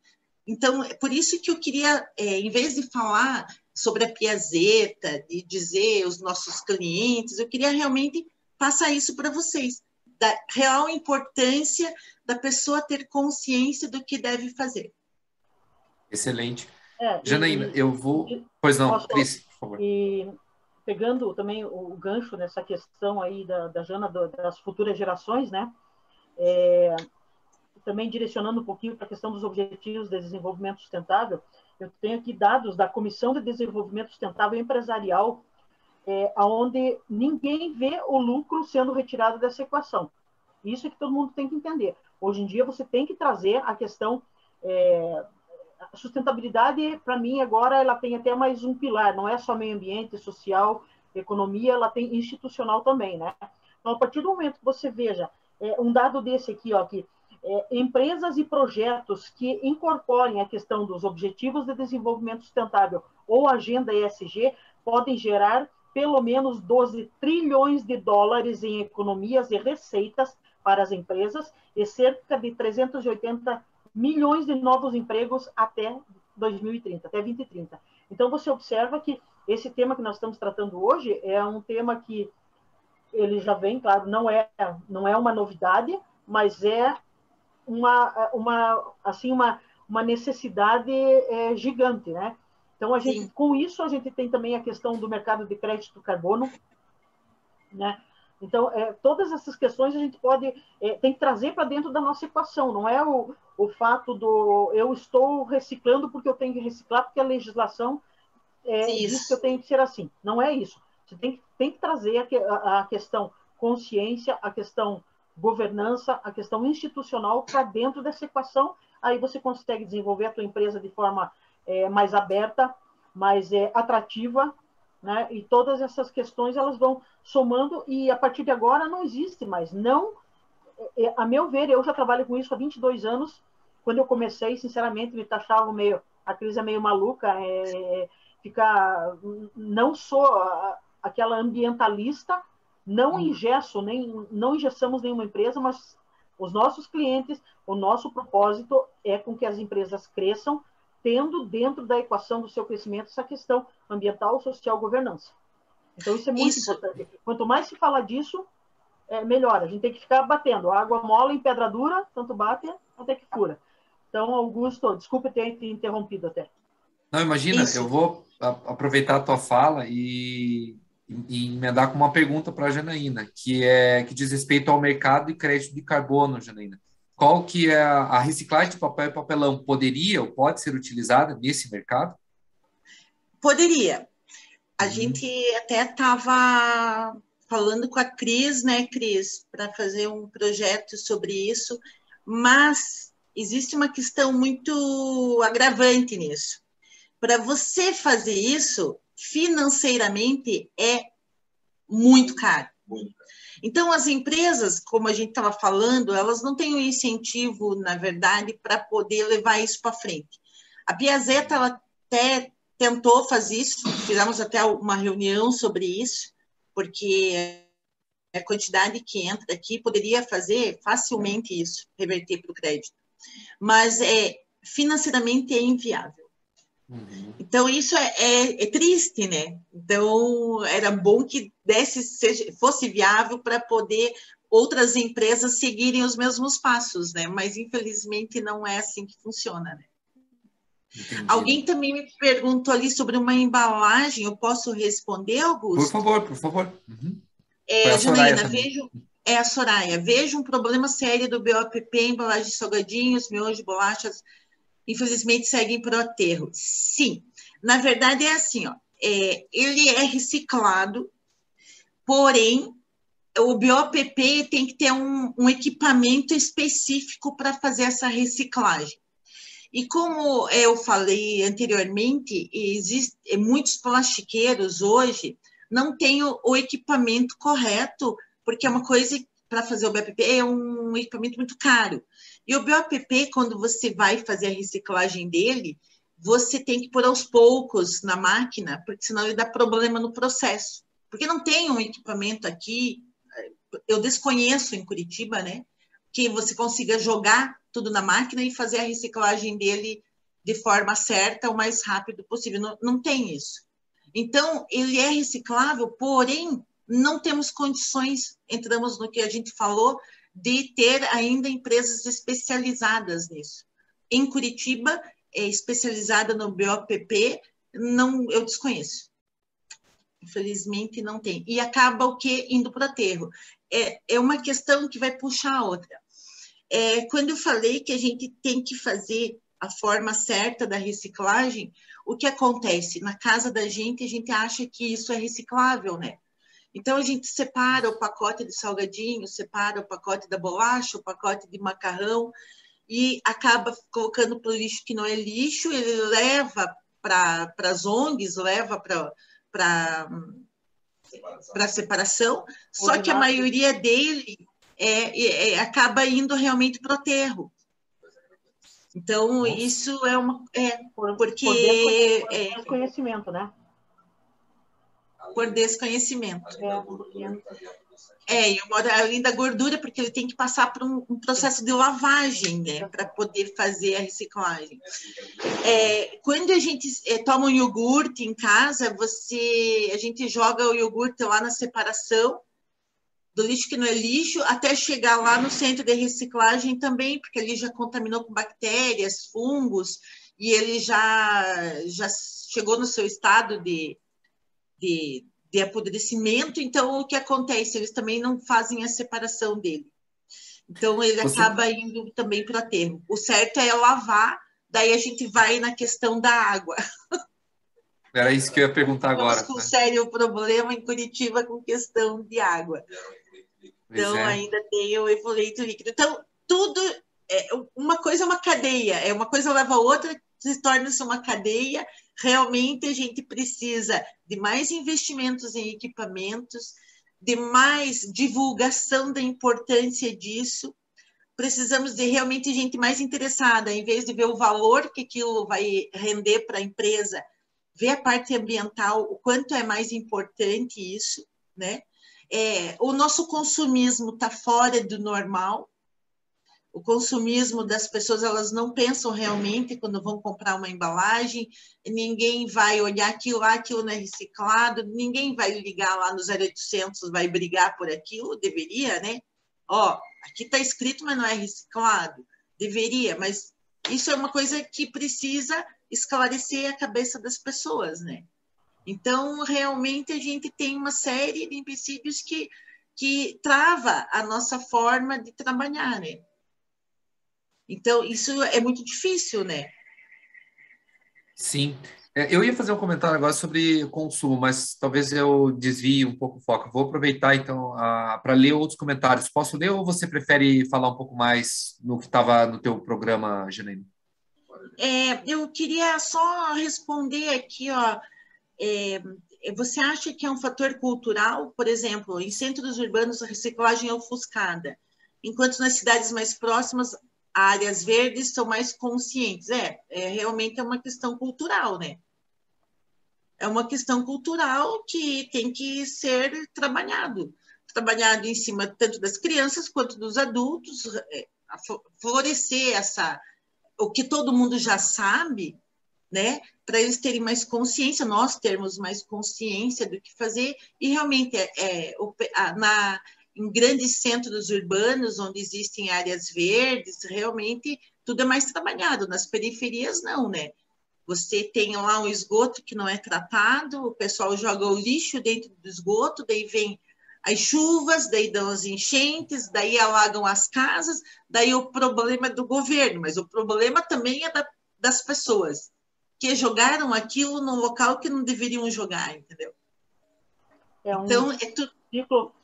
Então, é por isso que eu queria, em vez de falar sobre a Piazzetta, de dizer os nossos clientes, eu queria realmente passar isso para vocês, da real importância da pessoa ter consciência do que deve fazer. Excelente. Janaína, eu vou... Pois não, Cris, por favor. E pegando também o gancho nessa questão aí da Jana, das futuras gerações, né? Também direcionando um pouquinho para a questão dos Objetivos de Desenvolvimento Sustentável, eu tenho aqui dados da Comissão de Desenvolvimento Sustentável Empresarial, onde ninguém vê o lucro sendo retirado dessa equação. Isso é que todo mundo tem que entender. Hoje em dia, você tem que trazer a questão... A sustentabilidade, para mim, agora, ela tem até mais um pilar, não é só meio ambiente, social, economia, ela tem institucional também, né? Então, a partir do momento que você veja um dado desse aqui, ó, que empresas e projetos que incorporem a questão dos Objetivos de Desenvolvimento Sustentável ou Agenda ESG podem gerar pelo menos 12 trilhões de dólares em economias e receitas para as empresas e cerca de 380 milhões de novos empregos até 2030, até 2030. Então, você observa que esse tema que nós estamos tratando hoje é um tema que ele já vem, claro, não é uma novidade, mas é uma necessidade gigante, né? Então, com isso, a gente tem também a questão do mercado de crédito carbono, né? Então, todas essas questões a gente tem que trazer para dentro da nossa equação, não é o fato eu estou reciclando porque eu tenho que reciclar, porque a legislação diz que eu tenho que ser assim. Não é isso. Você tem que trazer a questão consciência, a questão governança, a questão institucional para dentro dessa equação, aí você consegue desenvolver a tua empresa de forma mais aberta, mais atrativa, né? E todas essas questões elas vão somando e a partir de agora não existe mais. Não, a meu ver, eu já trabalho com isso há 22 anos. Quando eu comecei, sinceramente, me taxavam a Cris é meio maluca, não sou aquela ambientalista, não engessamos nenhuma empresa, mas os nossos clientes, o nosso propósito é com que as empresas cresçam, tendo dentro da equação do seu crescimento essa questão ambiental, social, governança. Então, isso é muito importante. Quanto mais se fala disso, melhor. A gente tem que ficar batendo. Água mole em pedra dura, tanto bate até que fura. Então, Augusto, desculpe ter te interrompido até. Não, imagina, eu vou aproveitar a tua fala e emendar com uma pergunta para a Janaína, que diz respeito ao mercado de crédito de carbono, Janaína. Qual que é a reciclagem de papel e papelão? Poderia ou pode ser utilizada nesse mercado? Poderia. A gente até estava falando com a Cris, né, Cris, para fazer um projeto sobre isso, mas existe uma questão muito agravante nisso. Para você fazer isso, financeiramente, é muito caro. Então, as empresas, como a gente estava falando, elas não têm um incentivo, na verdade, para poder levar isso para frente. A Piazzetta, ela até tentou fazer isso, fizemos até uma reunião sobre isso, porque a quantidade que entra aqui poderia fazer facilmente isso, reverter para o crédito. Mas financeiramente é inviável. Então, isso é triste, né? Então, era bom que fosse viável para poder outras empresas seguirem os mesmos passos, né? Mas, infelizmente, não é assim que funciona, né? Entendi. Alguém também me perguntou ali sobre uma embalagem, eu posso responder, Augusto? Por favor. Janaína, a Soraya, vejo um problema sério do BOPP, embalagem de salgadinhos, miojos, bolachas, infelizmente seguem para o aterro. Sim, Na verdade, é assim, ó, ele é reciclado, porém, o BOPP tem que ter um equipamento específico para fazer essa reciclagem. E como eu falei anteriormente, existem muitos plastiqueiros hoje não têm o equipamento correto, porque é uma coisa, para fazer o BOPP, é um equipamento muito caro. E o BOPP, quando você vai fazer a reciclagem dele, você tem que pôr aos poucos na máquina, porque senão ele dá problema no processo. Porque não tem um equipamento aqui, eu desconheço em Curitiba, né, que você consiga jogar tudo na máquina e fazer a reciclagem dele de forma certa, o mais rápido possível. Não, não tem isso. Então, ele é reciclável, porém, não temos condições, entramos no que a gente falou, de ter ainda empresas especializadas nisso. Em Curitiba, especializada no BOPP, não, eu desconheço. Infelizmente, não tem. E acaba o quê? Indo para o aterro. É uma questão que vai puxar a outra. Quando eu falei que a gente tem que fazer a forma certa da reciclagem, o que acontece? Na casa da gente, a gente acha que isso é reciclável, né? Então, a gente separa o pacote de salgadinho, separa o pacote da bolacha, o pacote de macarrão, e acaba colocando para o lixo que não é lixo, ele leva para as ONGs, leva para separação, só que a maioria dele acaba indo realmente para o aterro. Então, nossa, isso é uma... porque... Por desconhecimento, né? Por desconhecimento. E além da gordura, porque ele tem que passar por um processo de lavagem, né, para poder fazer a reciclagem. Quando a gente toma um iogurte em casa, a gente joga o iogurte lá na separação do lixo que não é lixo, até chegar lá no centro de reciclagem também, porque ele já contaminou com bactérias, fungos, e ele já chegou no seu estado de apodrecimento. Então, o que acontece? Eles também não fazem a separação dele. Então, ele acaba indo também para o aterro. O certo é lavar, daí a gente vai na questão da água. Era isso que eu ia perguntar agora. Estamos com sério problema em Curitiba com questão de água. Então, ainda tem o efluente líquido. Então, tudo, uma coisa é uma cadeia, uma coisa leva a outra, se torna-se uma cadeia. Realmente, a gente precisa de mais investimentos em equipamentos, de mais divulgação da importância disso. Precisamos de realmente gente mais interessada, em vez de ver o valor que aquilo vai render para a empresa, ver a parte ambiental, o quanto é mais importante isso, né? O nosso consumismo está fora do normal. O consumismo das pessoas, elas não pensam realmente quando vão comprar uma embalagem, ninguém vai olhar aquilo lá, aquilo não é reciclado, ninguém vai ligar lá no 0800, vai brigar por aquilo, deveria, né? Aqui está escrito, mas não é reciclado. Deveria, mas isso é uma coisa que precisa esclarecer a cabeça das pessoas, né? Então, realmente, a gente tem uma série de empecilhos que trava a nossa forma de trabalhar, né? Então, isso é muito difícil, né? Sim. Eu ia fazer um comentário agora sobre consumo, mas talvez eu desvie um pouco o foco. Vou aproveitar, então, para ler outros comentários. Posso ler ou você prefere falar um pouco mais no que estava no teu programa, Janaína? Eu queria só responder aqui, você acha que é um fator cultural? Por exemplo, em centros urbanos a reciclagem é ofuscada, enquanto nas cidades mais próximas áreas verdes são mais conscientes. Realmente é uma questão cultural, né? É uma questão cultural que tem que ser trabalhado em cima tanto das crianças quanto dos adultos, florescer o que todo mundo já sabe, né? Para eles terem mais consciência, nós termos mais consciência do que fazer, e realmente em grandes centros urbanos, onde existem áreas verdes, realmente tudo é mais trabalhado. Nas periferias, não, né? Você tem lá um esgoto que não é tratado, o pessoal joga o lixo dentro do esgoto, daí vem as chuvas, daí dão as enchentes, daí alagam as casas, daí o problema é do governo, mas o problema também é das pessoas, porque jogaram aquilo num local que não deveriam jogar, entendeu? Então,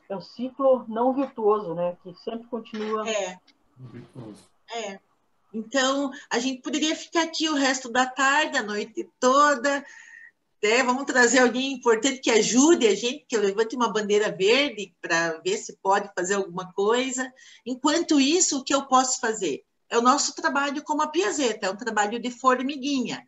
é um ciclo não virtuoso, né? Que sempre continua. Então, a gente poderia ficar aqui o resto da tarde, a noite toda, né? Vamos trazer alguém importante que ajude a gente, que levante uma bandeira verde para ver se pode fazer alguma coisa. Enquanto isso, o que eu posso fazer? É o nosso trabalho como a Piazeta, é um trabalho de formiguinha.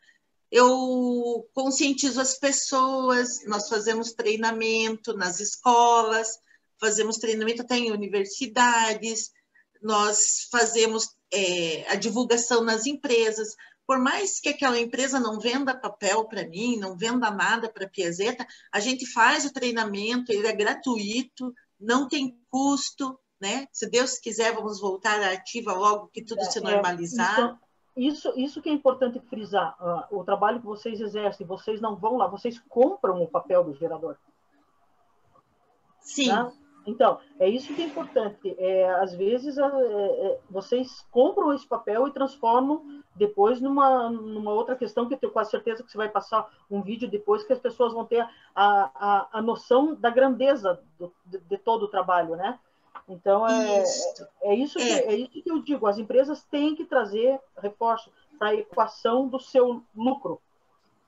Eu conscientizo as pessoas, nós fazemos treinamento nas escolas, fazemos treinamento até em universidades, nós fazemos a divulgação nas empresas. Por mais que aquela empresa não venda papel para mim, não venda nada para a Piazeta, a gente faz o treinamento, ele é gratuito, não tem custo, né? Se Deus quiser, vamos voltar à ativa logo que tudo se normalizar. Isso que é importante frisar. O trabalho que vocês exercem, vocês não vão lá, vocês compram o papel do gerador. Sim. Né? Então, é isso que é importante. Às vezes, vocês compram esse papel e transformam depois numa outra questão, que eu tenho quase certeza que você vai passar um vídeo depois, que as pessoas vão ter a noção da grandeza de todo o trabalho, né? Então, é isso que eu digo. As empresas têm que trazer, reforço, para a equação do seu lucro,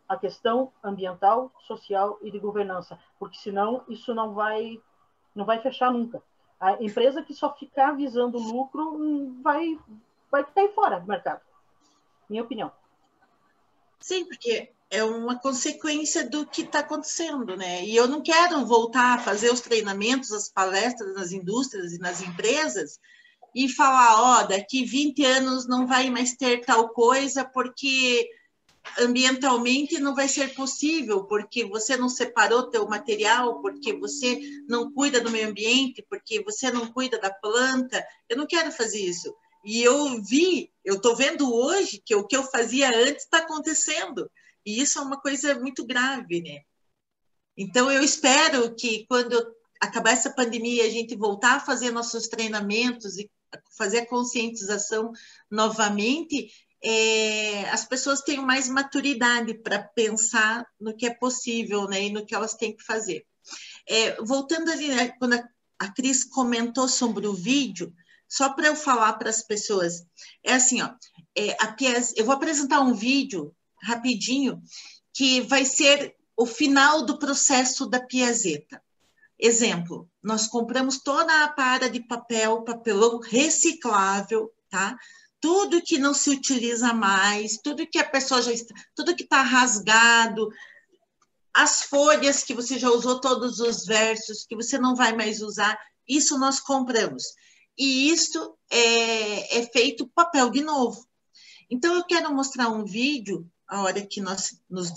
a questão ambiental, social e de governança, porque senão isso não vai fechar nunca. A empresa que só ficar visando lucro vai cair fora do mercado, minha opinião. Sim, porque é uma consequência do que está acontecendo, né? E eu não quero voltar a fazer os treinamentos, as palestras nas indústrias e nas empresas e falar, daqui 20 anos não vai mais ter tal coisa porque ambientalmente não vai ser possível, porque você não separou teu material, porque você não cuida do meio ambiente, porque você não cuida da planta. Eu não quero fazer isso. E eu estou vendo hoje que o que eu fazia antes está acontecendo. E isso é uma coisa muito grave, né? Então, eu espero que quando acabar essa pandemia, a gente voltar a fazer nossos treinamentos e fazer a conscientização novamente, as pessoas tenham mais maturidade para pensar no que é possível, né, e no que elas têm que fazer. Voltando ali, né, quando a Cris comentou sobre o vídeo, só para eu falar para as pessoas, assim, eu vou apresentar um vídeo rapidinho que vai ser o final do processo da Piazeta. Exemplo, nós compramos toda a para de papelão reciclável, tá? Tudo que não se utiliza mais, tudo que a pessoa tudo que está rasgado, as folhas que você já usou todos os versos, que você não vai mais usar, isso nós compramos. E isso é feito papel de novo. Então, eu quero mostrar um vídeo, a hora que nós nos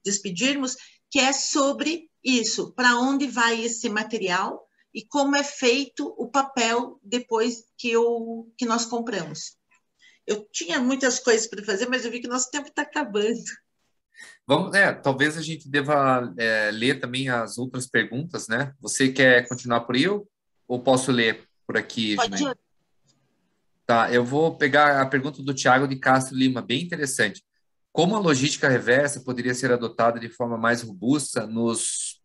despedirmos, que é sobre isso, para onde vai esse material e como é feito o papel depois que nós compramos. Eu tinha muitas coisas para fazer, mas eu vi que nosso tempo está acabando. Talvez a gente deva ler também as outras perguntas, né? Você quer continuar por aí ou posso ler por aqui, Ginaine? Tá, eu vou pegar a pergunta do Thiago de Castro Lima, bem interessante. Como a logística reversa poderia ser adotada de forma mais robusta nos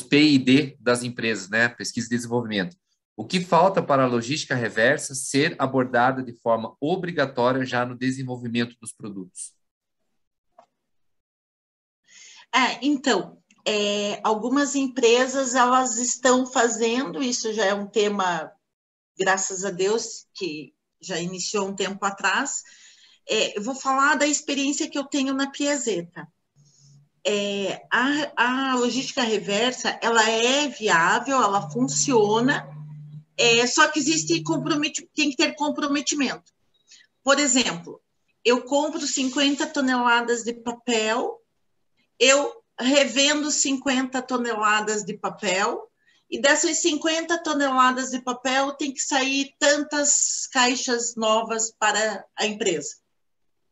P&D das empresas, né? Pesquisa e desenvolvimento. O que falta para a logística reversa ser abordada de forma obrigatória já no desenvolvimento dos produtos? Então, algumas empresas elas estão fazendo, isso já é um tema, graças a Deus, que já iniciou um tempo atrás. Eu vou falar da experiência que eu tenho na Piazeta. A logística reversa, ela é viável, ela funciona, só que tem que ter comprometimento. Por exemplo, eu compro 50 toneladas de papel, eu revendo 50 toneladas de papel, e dessas 50 toneladas de papel tem que sair tantas caixas novas para a empresa.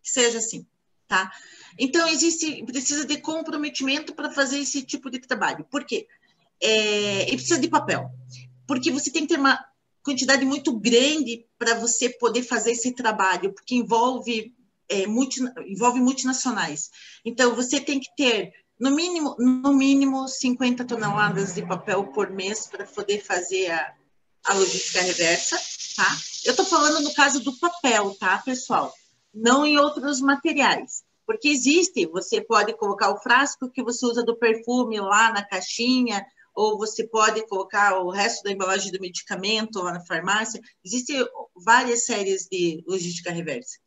Que seja assim, tá? Então, precisa de comprometimento para fazer esse tipo de trabalho. Por quê? E precisa de papel. Porque você tem que ter uma quantidade muito grande para você poder fazer esse trabalho, porque envolve envolve multinacionais. Então, você tem que ter, no mínimo 50 toneladas de papel por mês para poder fazer a logística reversa, tá? Eu estou falando no caso do papel, tá, pessoal? Não em outros materiais. Porque você pode colocar o frasco que você usa do perfume lá na caixinha, ou você pode colocar o resto da embalagem do medicamento lá na farmácia. Existem várias séries de logística reversa.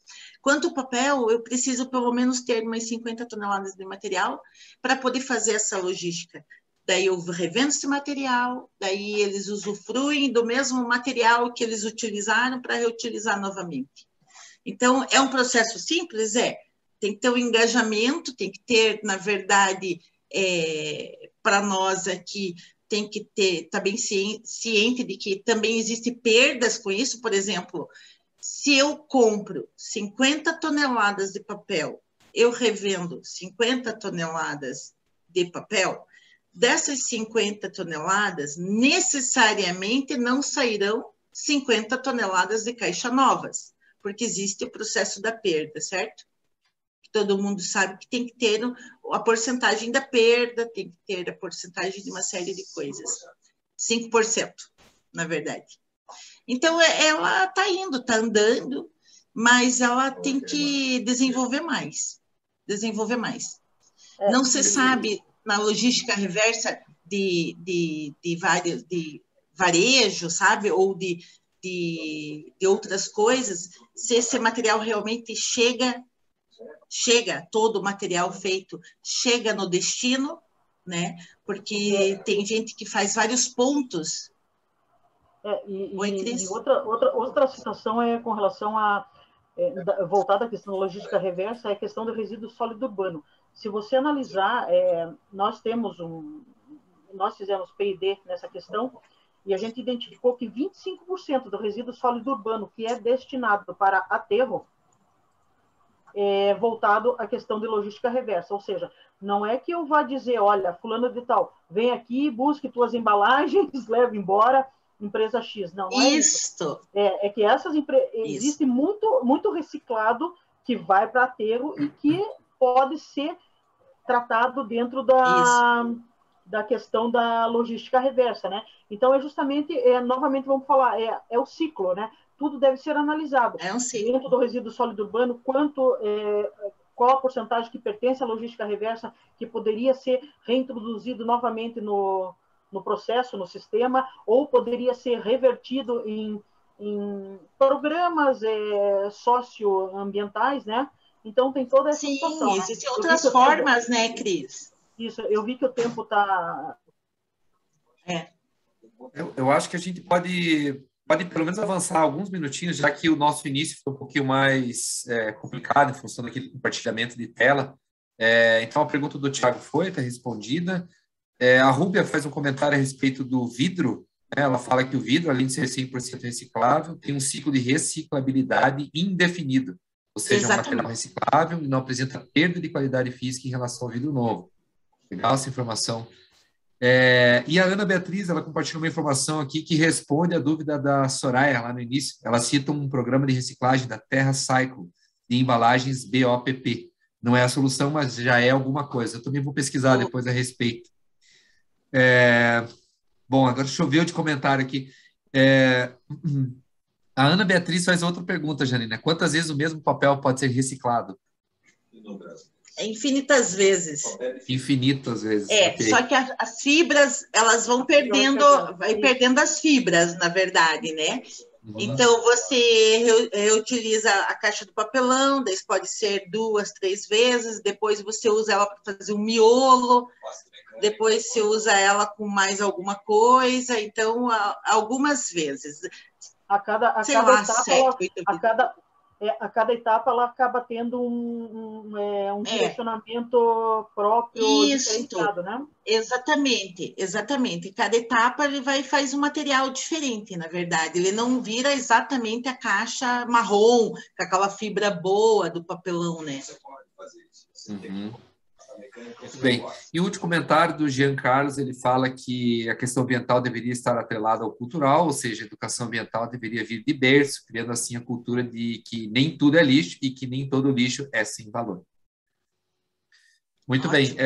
Quanto ao papel, eu preciso pelo menos ter umas 50 toneladas de material para poder fazer essa logística. Daí eu revendo esse material, daí eles usufruem do mesmo material que eles utilizaram para reutilizar novamente. Então, é um processo simples? Tem que ter um engajamento, tem que ter, na verdade, para nós aqui, tem que ter, tá bem ciente de que também existem perdas com isso. Por exemplo, se eu compro 50 toneladas de papel, eu revendo 50 toneladas de papel, dessas 50 toneladas, necessariamente não sairão 50 toneladas de caixa novas, porque existe o processo da perda, certo? Todo mundo sabe que tem que ter a porcentagem da perda, tem que ter a porcentagem de uma série de coisas. 5%, na verdade. Então, ela está indo, está andando, mas ela tem que desenvolver mais. Desenvolver mais. Não se sabe, na logística reversa de varejo, sabe? Ou de outras coisas, se esse material realmente chega todo o material feito, chega no destino, né? Porque tem gente que faz vários pontos. E outra situação é com relação a voltada à questão da logística reversa, é a questão do resíduo sólido urbano. Se você analisar, nós fizemos P&D nessa questão, e a gente identificou que 25% do resíduo sólido urbano que é destinado para aterro é voltado à questão de logística reversa. Ou seja, não é que eu vá dizer, olha, fulano de tal, vem aqui, busque tuas embalagens, leva embora, empresa X. Não é isso. É que essas empresas... Existe muito reciclado que vai para aterro e que pode ser tratado dentro da questão da logística reversa, né? Então, justamente, novamente vamos falar, o ciclo, né? Tudo deve ser analisado. É um ciclo. Dentro do resíduo sólido urbano, qual a porcentagem que pertence à logística reversa, que poderia ser reintroduzido novamente no processo, no sistema, ou poderia ser revertido em programas socioambientais, né? Então, tem toda essa situação. Sim, existem outras formas, né, Cris? Isso, eu vi que o tempo está... Eu acho que a gente pode pelo menos avançar alguns minutinhos, já que o nosso início foi um pouquinho mais complicado em função daquele compartilhamento de tela. Então, a pergunta do Thiago está respondida. A Rúbia faz um comentário a respeito do vidro. Ela fala que o vidro, além de ser 100% reciclável, tem um ciclo de reciclabilidade indefinido, ou seja, é um material reciclável e não apresenta perda de qualidade física em relação ao vidro novo. Legal essa informação. E a Ana Beatriz, ela compartilhou uma informação aqui que responde a dúvida da Soraya lá no início. Ela cita um programa de reciclagem da Terra Cycle de embalagens BOPP. Não é a solução, mas já é alguma coisa. Eu também vou pesquisar depois a respeito. Bom, agora deixa eu ver o de comentário aqui. A Ana Beatriz faz outra pergunta, Janina. Quantas vezes o mesmo papel pode ser reciclado? Infinitas vezes. Infinitas vezes. Só que as fibras, elas vão perdendo as fibras, na verdade, né? Então, você reutiliza a caixa do papelão, daí pode ser 2, 3 vezes, depois você usa ela para fazer um miolo, depois você usa ela com mais alguma coisa, então, algumas vezes. A cada etapa, ela acaba tendo um direcionamento próprio diferenciado, né? Exatamente. Cada etapa ele faz um material diferente, na verdade. Ele não vira exatamente a caixa marrom, com aquela fibra boa do papelão, né? Uhum. Muito bem. E o último comentário do Jean Carlos, ele fala que a questão ambiental deveria estar atrelada ao cultural, ou seja, a educação ambiental deveria vir de berço, criando assim a cultura de que nem tudo é lixo e que nem todo lixo é sem valor. Muito bem.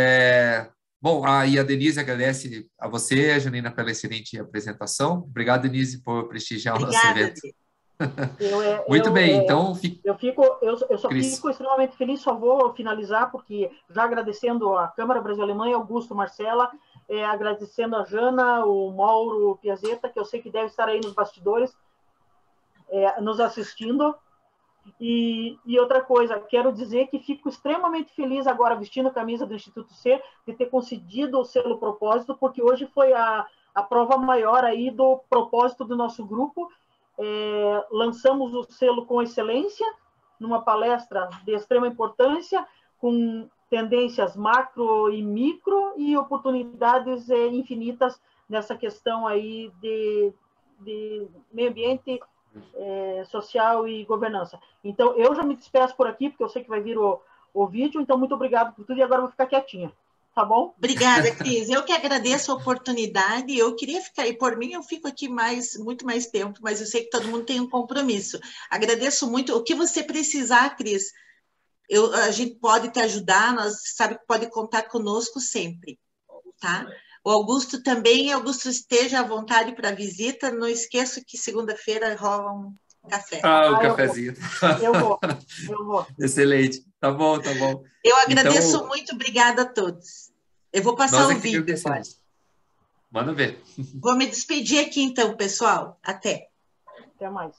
Bom, aí a Denise agradece a você, a Janina, pela excelente apresentação. Obrigado, Denise, por prestigiar o nosso evento. Muito bem, então... Eu só fico extremamente feliz, só vou finalizar, porque já agradecendo a Câmara Brasil-Alemanha, Augusto, Marcela, agradecendo a Jana, o Mauro Piazeta, que eu sei que deve estar aí nos bastidores, nos assistindo. E outra coisa, quero dizer que fico extremamente feliz agora, vestindo a camisa do Instituto Ser, de ter concedido o selo propósito, porque hoje foi a prova maior aí do propósito do nosso grupo. Lançamos o selo com excelência, numa palestra de extrema importância, com tendências macro e micro e oportunidades infinitas nessa questão aí de meio ambiente, social e governança. Então, eu já me despeço por aqui, porque eu sei que vai vir o vídeo, então muito obrigado por tudo, e agora eu vou ficar quietinha. Tá bom? Obrigada, Cris. Eu que agradeço a oportunidade. Eu queria ficar aí, por mim, eu fico aqui muito mais tempo, mas eu sei que todo mundo tem um compromisso. Agradeço muito. O que você precisar, Cris, a gente pode te ajudar, nós sabe que pode contar conosco sempre, tá? O Augusto também, Augusto, esteja à vontade para visita. Não esqueça que segunda-feira rola um café. O cafezinho. Eu vou. Excelente. Tá bom, tá bom. Eu agradeço muito, obrigada a todos. Eu vou passar o vídeo agora. Manda ver. Vou me despedir aqui então, pessoal. Até. Até mais.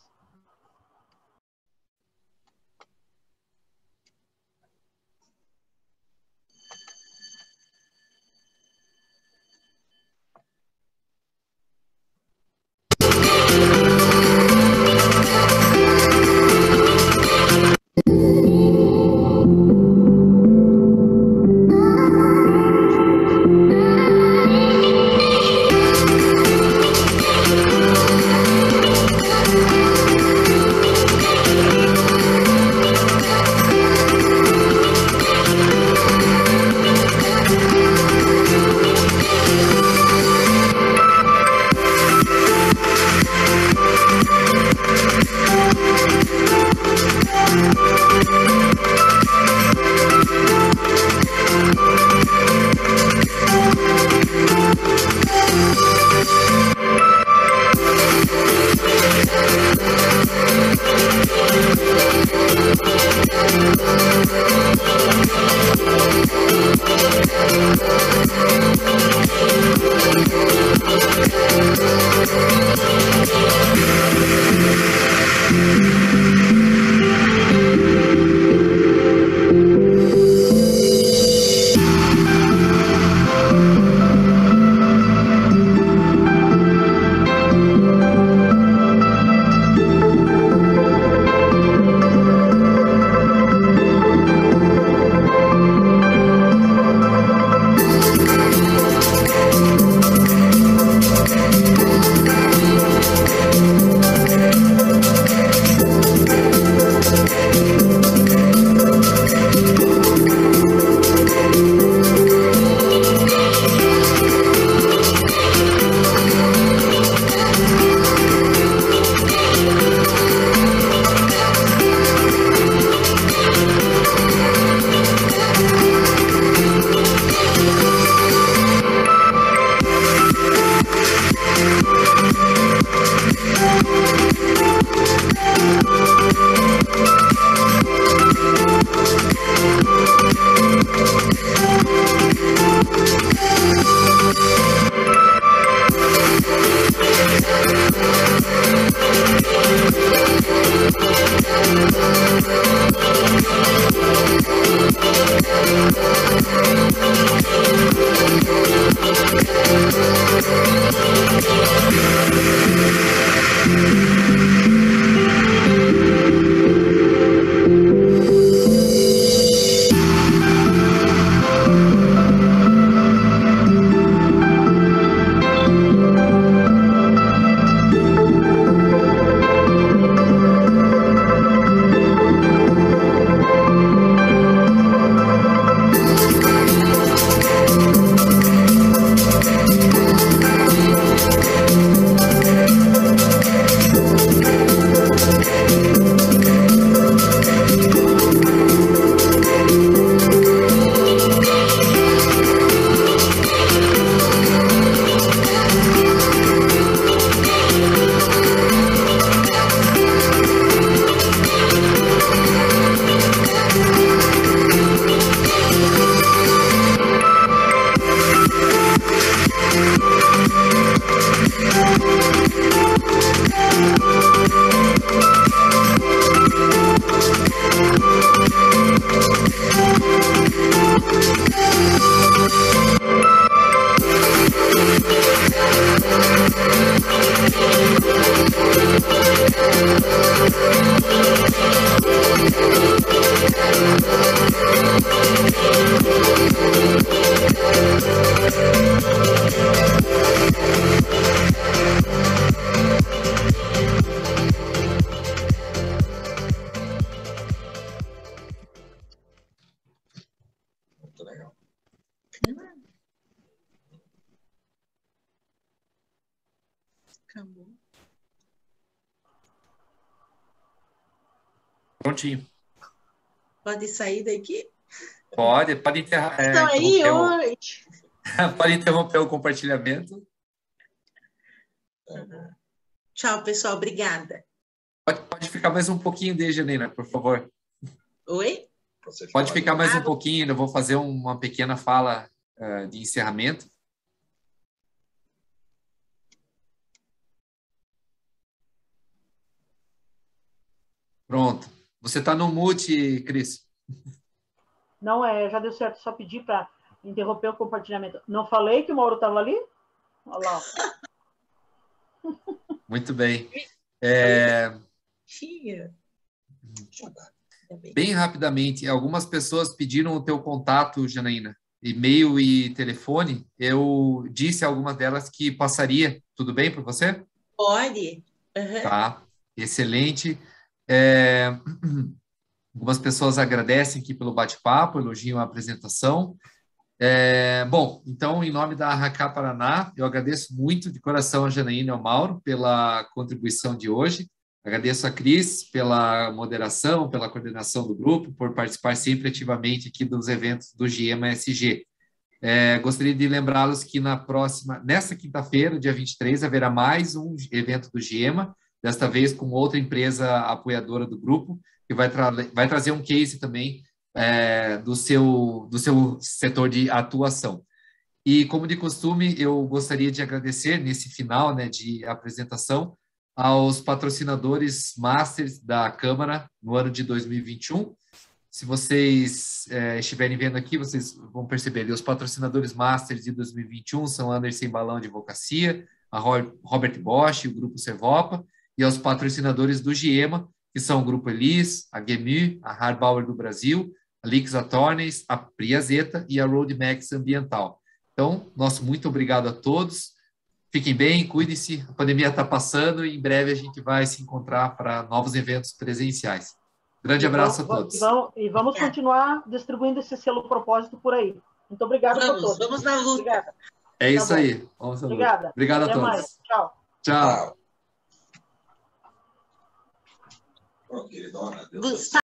Muito legal. Acabou. Prontinho. Pode sair daqui? Pode enterrar, Estão aí interromper hoje. pode interromper o compartilhamento. Tchau, pessoal. Obrigada. Pode ficar mais um pouquinho, Janaína, por favor. Oi? Você Pode ficar mais um Ah, pouquinho, eu vou fazer uma pequena fala de encerramento. Pronto. Você está no mute, Cris. Não, já deu certo, só pedir para interromper o compartilhamento. Não falei que o Mauro estava ali? Olha lá. Muito bem. Tia. Bem rapidamente, algumas pessoas pediram o teu contato, Janaína, e-mail e telefone. Eu disse a algumas delas que passaria. Tudo bem para você? Pode. Uhum. Tá, excelente. Algumas pessoas agradecem aqui pelo bate-papo, elogiam a apresentação. Bom, então, em nome da Arracá Paraná, eu agradeço muito de coração a Janaína e ao Mauro pela contribuição de hoje. Agradeço a Cris pela moderação, pela coordenação do grupo, por participar sempre ativamente aqui dos eventos do GIEMA SG. Gostaria de lembrá-los que nesta quinta-feira, dia 23, haverá mais um evento do GIEMA, desta vez com outra empresa apoiadora do grupo, que vai trazer um case também do seu setor de atuação. E, como de costume, eu gostaria de agradecer, nesse final de apresentação, aos patrocinadores Masters da Câmara no ano de 2021. Se vocês estiverem vendo aqui, vocês vão perceber ali, os patrocinadores Masters de 2021 são Anderson Balão Advocacia, a Robert Bosch, o Grupo Servopa, e aos patrocinadores do GIEMA, que são o Grupo Elis, a GEMU, a Harbauer do Brasil, a Lix Attorneys, a Priazeta e a Roadmax Ambiental. Então, nosso muito obrigado a todos. Fiquem bem, cuidem-se, a pandemia está passando e em breve a gente vai se encontrar para novos eventos presenciais. Grande abraço a todos. E vamos continuar distribuindo esse selo propósito por aí. Muito obrigada a todos. Vamos na luta. Obrigada. É isso aí. Vamos na luta. Obrigada. Obrigado a Até todos. mais. Tchau. Tchau. Pronto, queridona. Gustavo.